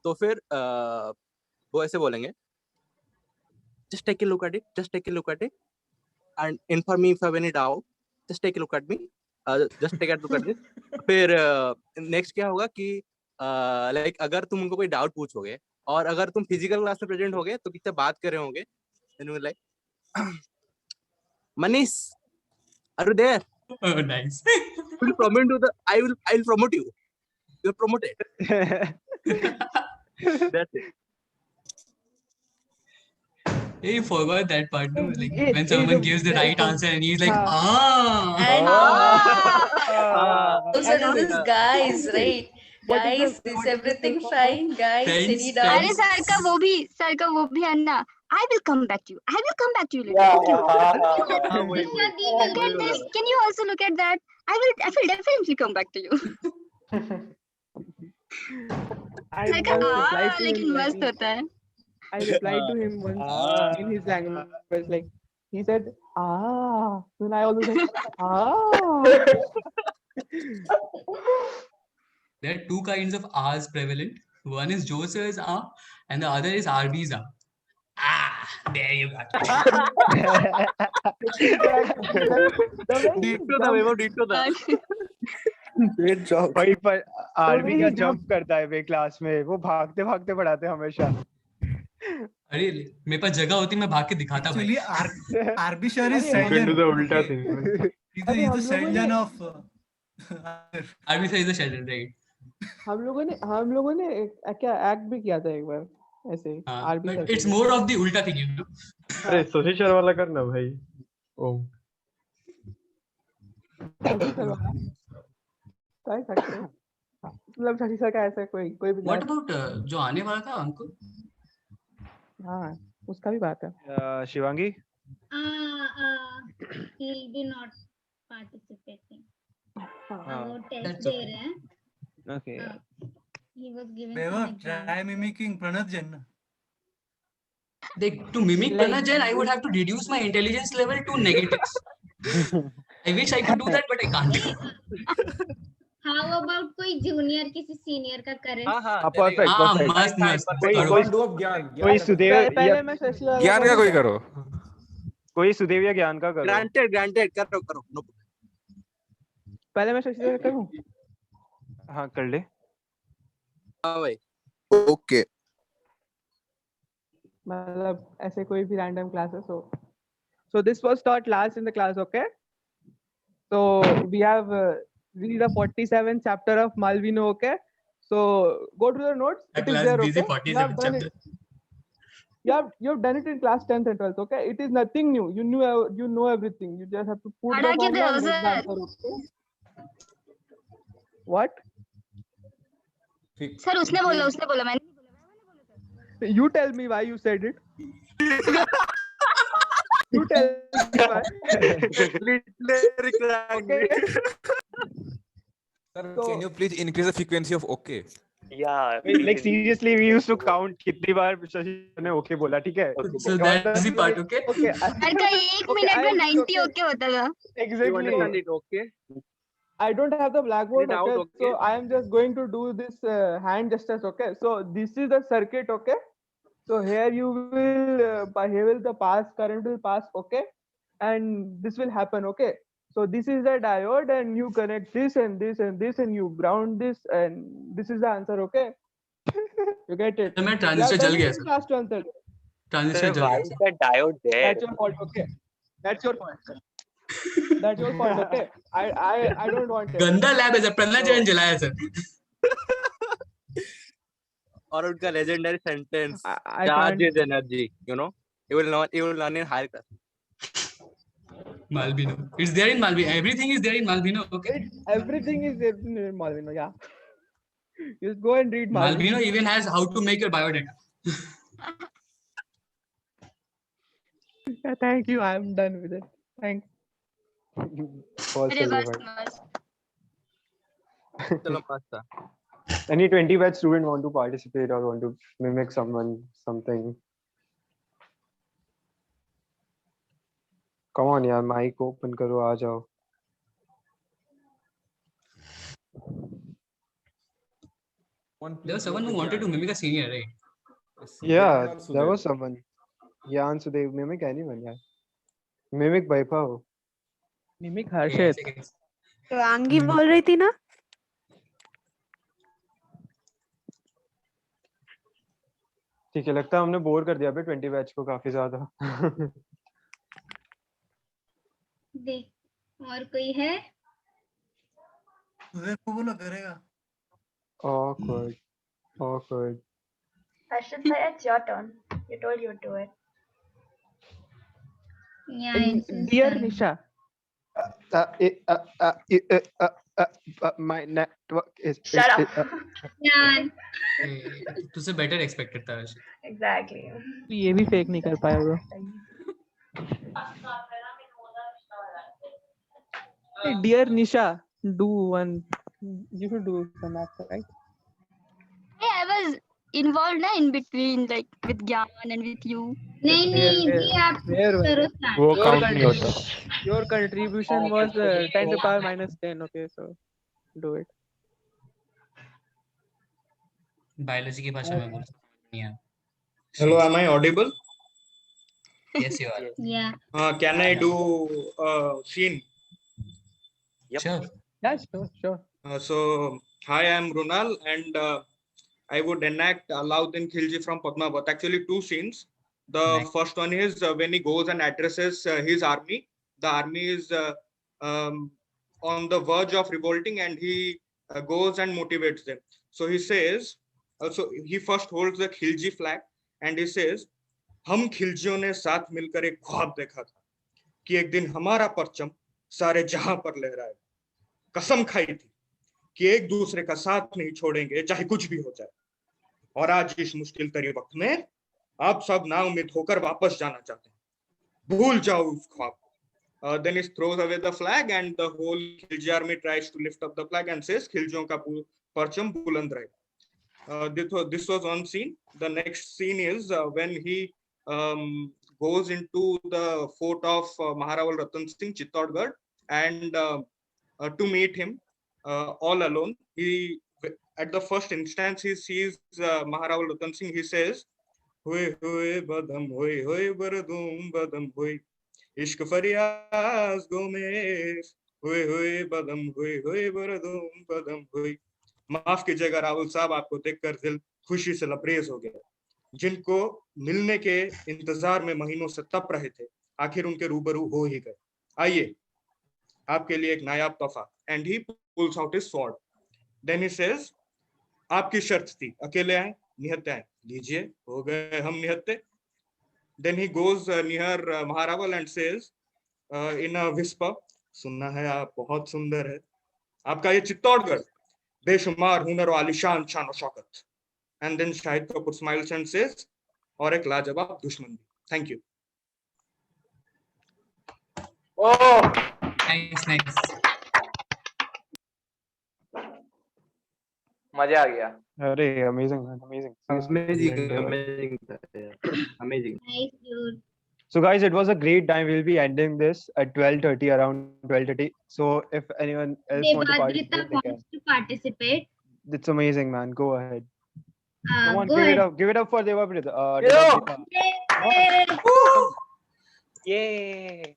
Q: तो फिर वो ऐसे बोलेंगे, just take a look at it, just take a look at it and inform me if you have any doubt, just take a look at me, just take a look at this. फिर next क्या होगा कि like अगर तुम उनको कोई doubt पूछोगे और अगर तुम फिजिकल क्लास में प्रेजेंट होगे तो किससे बात कर रहे होंगे, then you will like Manish, are you there?
G: Oh, nice.
Q: Will promote to the I will promote you. You're promoted. That's it.
G: Hey, you forgot that part, no? Like when someone gives the right answer and he's like,
M: And those are these guys, right? Guys, is everything fine? Guys, any
D: अरे
M: doubts?
D: Sir का वो भी है ना, I will come back to you. I will come back to you later. Look at this. Can you also look at that? I will definitely come back to you. Sir का लेकिन मस्त होता है.
F: I replied to him once in his language, like he said, then I always like,
G: there are two kinds of R's prevalent. One is Joe sir's R and the other is RB's R. There you got it.
A: Great job. वही पर RB का jump करता है वे class में, वो भागते भागते पढ़ाते हमेशा.
G: अरे मेरे पास जगह होती मैं भाग के दिखाता भाई.
L: Actually, RB sir is
N: You can do the ulta thing.
L: He's the Sheldon of.
G: RB sir is the Sheldon, right?
F: हम लोगों ने क्या एक्ट भी किया था एक बार ऐसे RB
G: But it's more of the ulta thing, you know.
N: अरे सोशल वाला करना भाई. ओम.
F: कर सकते हैं. मतलब शशि सर का ऐसा कोई भी.
G: What about जो आने वाला था अंकुर?
F: हाँ, उसका भी बात है.
A: Shivangi?
D: He did not participating. वो टेस्ट दे रहे हैं.
A: Okay.
D: He was giving.
L: Try mimicking Pranath Jain.
G: To mimic Pranath Jain, I would have to reduce my intelligence level to negatives. I wish I could do that, but I can't.
D: How about कोई junior किसी senior का करे?
A: perfect.
G: मस्त.
A: कोई सुदेव
F: पहले मैं शशि
B: ज्ञान का कोई करो.
A: कोई सुदेव या ज्ञान का करो.
Q: Granted, करो.
F: पहले मैं शशि सर करूं.
A: हाँ कर ले.
Q: हाँ भाई. Okay.
F: मतलब ऐसे कोई भी random classes हो. So this was taught last in the class, okay? So we have read the 47th chapter of Malvino, okay? So go to the notes. It is there, okay?
G: 47th chapter.
F: You've done it in class 10th and 12th, okay? It is nothing new. You know everything. You just have to put the formula and make the answer, okay? What?
D: Sir उसने बोला मैंने.
F: You tell me why you said it. You tell me why. Okay.
B: Sir, can you please increase the frequency of okay?
A: Yeah. Like seriously, we used to count कितनी बार शशि ने okay बोला, ठीक है?
G: So that's the part, okay?
F: Okay.
D: Sir का 1 minute में 90 okay होता था.
F: Exactly.
Q: Okay.
F: I don't have the blackboard,
Q: Without
F: okay?
Q: okay.
F: So I am just going to do this hand gestures, okay? So this is the circuit, okay? So here you will, here will the current will pass, okay? And this will happen, okay? So this is the diode and you connect this and this and this and you ground this and this is the answer, okay? You get it?
G: मैं transistor जल गया sir.
F: Class 12.
G: Transistor जल
Q: Why
G: गया.
Q: is that diode there?
F: That's your fault, okay? That's your fault. That's your fault, okay? I don't want it.
G: गंदा lab है sir. प्रणाथ Jain जलाया sir.
Q: और उनका legendary sentence,
F: I
Q: charge
F: can't.
Q: is energy, you know. You will learn in higher class.
G: Malvino. It's there in Malvino. Everything is there in Malvino, okay?
F: Everything is there in Malvino, yeah. Just go and read Malvino.
G: Malvino even has how to make your biodata.
F: Yeah, thank you. I'm done with it. Thanks.
A: False
D: मस्त.
Q: चलो pasta.
A: Any 20 batch student want to participate or want to mimic something? Come on यार, mic open करो, आ जाओ.
G: There was someone who wanted to mimic a senior, right?
N: Yeah, there was someone. Yan Sudev, mimic anyone, yeah. Mimic Vaibhav.
F: Mimic
G: Yes,
F: Harshit
G: yes.
R: Shivangi बोल रही थी ना?
N: ठीक है, लगता है हमने बोर कर दिया 20 बैच को काफी ज्यादा.
D: देख, और कोई है?
L: सुदेव को बोलो करेगा.
N: Awkward.
H: Harshit sir, it's your turn. You told you would do it.
D: Yeah, it's his
F: dear
D: turn.
F: Nisha
N: My network is.
H: Shut up.
D: Yeah.
G: तुझसे better expected था हर्षित.
H: Exactly.
F: तू ये भी फेक नहीं कर पाया bro. Dear Nisha do one, you should do some act, right?
R: Hey, I was involved na in between, like with Gyan and with you.
D: नहीं नहीं,
F: Where-
D: ये आप
F: where-
D: करो start.
B: वो
F: Your
B: काउंट नहीं होता.
F: Your contribution was 10 to power minus 10. Okay, so do it.
G: Biology की भाषा में बोल सकते हैं.
S: Hello, am I audible?
G: Yes, you are.
D: Yeah.
S: Can I do scene?
G: Sure.
F: Yeah, sure.
S: So, hi, I'm Runal, and I would enact Alauddin Khilji from Padmavat. Actually, two scenes. The first one is when he goes and addresses his army. The army is on the verge of revolting, and he goes and motivates them. So he says, also he first holds the Khilji flag, and he says, हम खिलजियों ने साथ मिलकर एक ख्वाब देखा था कि एक दिन हमारा परचम सारे जहां पर लहराए. कसम खाई थी कि एक दूसरे का साथ नहीं छोड़ेंगे चाहे कुछ भी हो जाए. और आज इस मुश्किल तरी वक्त में आप सब नाउम्मीद होकर वापस जाना चाहते हैं. भूल जाओ उस ख्वाब. Then he throws away the flag, and the whole Khilji army tries to lift up the flag and says खिलजियों का परचम बुलंद रहे. This was one scene. The next scene is when he goes into the fort of Maharaja Ratan Singh, Chittorgarh, and to meet him all alone. He, at the first instance, he sees Maharaja Ratan Singh. He says, "Hoy hoy badam hoy hoy baradum badam hoy, ishq faryaz gomesh, hoy hoy badam hoy hoy baradum badam hoy." माफ कीजिएगा राहुल साहब, आपको देखकर दिल खुशी से लबरेज हो गया. जिनको मिलने के इंतजार में महीनों से तप रहे थे, आखिर उनके रूबरू हो ही गए. आइए, आपके लिए एक नायाब तोहफा. And he pulls out his sword. Then he says, आपकी शर्त थी अकेले आए निहत्ते आए, लीजिए हो गए हम निहत्ते. Then he goes near Maharaval and says in a whisper, सुनना है आप बहुत सुंदर है. आपका ये चित्तौड़गढ़ बेशुमार हुनर और आलिशान शान और Shaukat. And then Shahid Kapoor smiles and says, और एक लाजवाब दुश्मन भी. Thank you.
G: Oh, nice.
A: मजा आ गया.
N: अरे amazing man, amazing.
A: Amazing.
D: Nice, dude.
N: So guys, it was a great time. We'll be ending this at 12:30, around 12:30. So if anyone else wants to
D: Devadrita
N: participate, they can.
D: wants to participate.
N: It's amazing, man. Go ahead. Come on,
D: Go
N: give it
D: ahead.
N: up. Give it up for Devadrita.
F: Yay!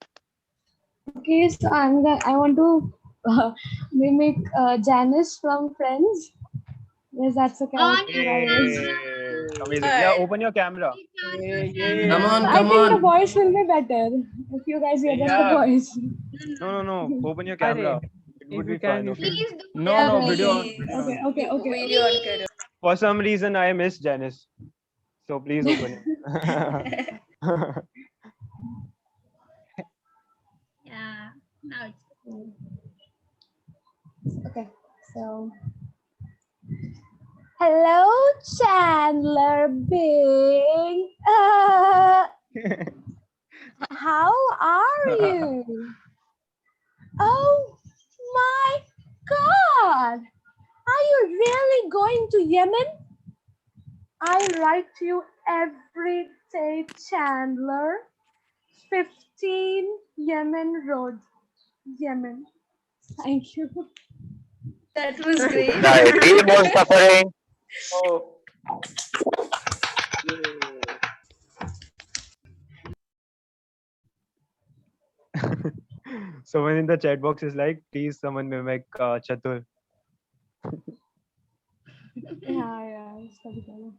T: Okay, so I want to mimic Janice from Friends. Yes, that's a character.
N: Amazing. Yeah, open your camera.
T: Come on, I think the voice will be better if you guys hear just the voice.
N: No. Open your camera. It would be fine. Okay.
D: Please do.
N: No, video.
T: Okay.
N: For some reason, I missed Janice. So please open it.
D: Yeah, now it's cool.
T: Okay, so hello, Chandler Bing. How are you? Oh my God! Are you really going to Yemen? I write to you every day, Chandler. 15 Yemen Road, Yemen. Thank you.
M: That was great.
U: The team was suffering.
A: Oh. Someone in the chat box is like, please someone mimic Chatur.
T: Yeah, इसका भी करो।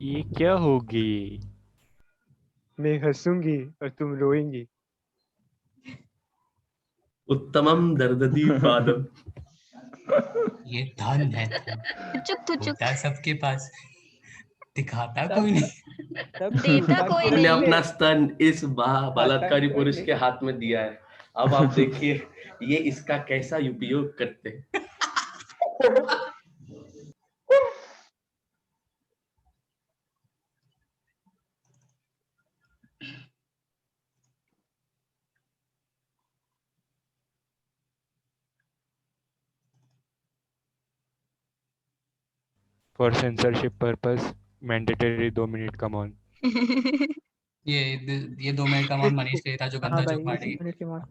B: ये क्या होगी?
A: मैं हंसूंगी और तुम रोएंगी।
U: उत्तमम दर्ददी पादम।
G: ये धन है धन, होता है सबके पास, दिखाता कोई नहीं,
R: देता कोई
U: उन्होंने
R: नहीं।
U: अपना स्तन इस बलात्कारी पुरुष के हाथ में दिया है। अब आप देखिए ये इसका कैसा उपयोग करते हैं।
B: For censorship purpose, mandatory 2 minute. Come on.
G: ये 2 मिनट का मौन मनीष के लिए था जो
F: हाँ
G: गंदा
F: भाई,
G: जोक मार
F: 2
G: रही है।
F: मिनट के बाद।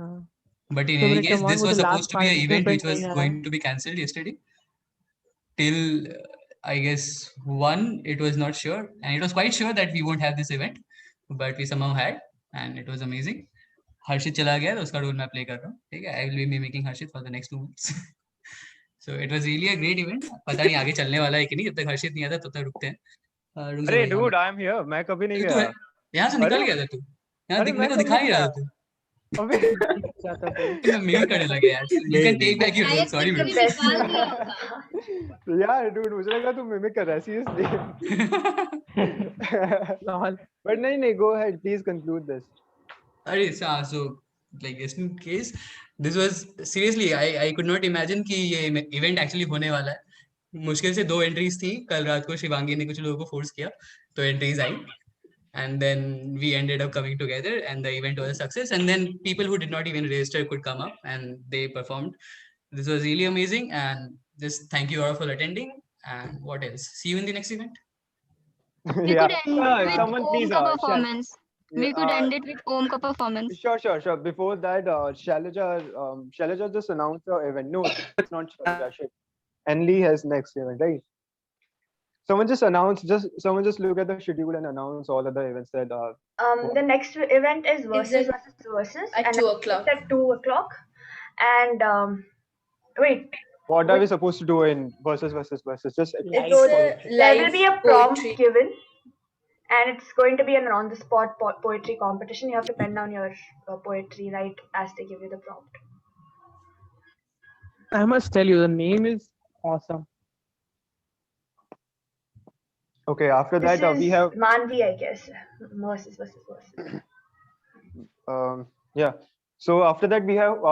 F: हाँ।
G: But in
F: 2
G: any
F: मिनट का
G: case,
F: मौन,
G: this
F: मुझे
G: was supposed
F: last
G: to be an
F: 5
G: event
F: second
G: which was
F: नहीं आ रहा
G: going
F: है।
G: to be cancelled yesterday. Till I guess 1, it was not sure, and it was quite sure that we won't have this event, but we somehow had, and it was amazing. हर्षित चला गया तो उसका role मैं play कर रहा हूँ, ठीक है? I will be mimicking Harshit for the next 2 months. So it was really a great event. पता नहीं आगे चलने वाला है कि नहीं, जब तक हर्षित नहीं आता तब तक रुकते हैं। रुक जा
A: अरे
G: भाई,
A: dude, I am here. मैं कभी नहीं
G: तू
A: गया।
G: है, यहाँ से निकल
A: अरे
G: गया था तू, यहाँ
A: अरे
G: मेरे
A: मैं
G: को
A: कब
G: दिखा नहीं
A: निकला?
G: रहा था तू।
A: अबे
F: जाता तो।
G: मैं म्यूट करने लगे यार। You can take back your role. Sorry bro.
A: यार dude, मुझे लगा तू मिमिक कर रहा है seriously. But नहीं, go ahead. Please conclude this.
G: So like just in case, this was seriously I could not imagine कि ये event actually होने वाला है। मुश्किल से 2 एंट्रीज थी। कल रात को शिवांगी ने कुछ लोगों को फोर्स किया तो entries I, and then we ended up coming together and the event was a success, and then people who did not even register could come up and they performed. This was really amazing, and just thank you all for attending. And what else? See you in the next event.
C: We could end with
A: Someone
C: Om
A: please
C: ka performance. We could end it with Om ka performance.
A: Sure. Before that, Shailaja just announced the event. No, it's not Shailaja. Shit. Enli has next event, right? Someone just look at the schedule and announce all of the events that
H: The next event is versus
M: at
H: and
M: 2 o'clock.
H: It's at 2 o'clock. And wait,
A: what are we supposed to do in versus? Just
H: there will be a prompt given, and it's going to be an on-the-spot poetry competition. You have to pen down your poetry right as they give you the prompt.
F: I must tell you, the name is awesome.
A: Okay, after
H: This
A: that we have
H: Manvi, I guess. Versus.
A: yeah. So after that we have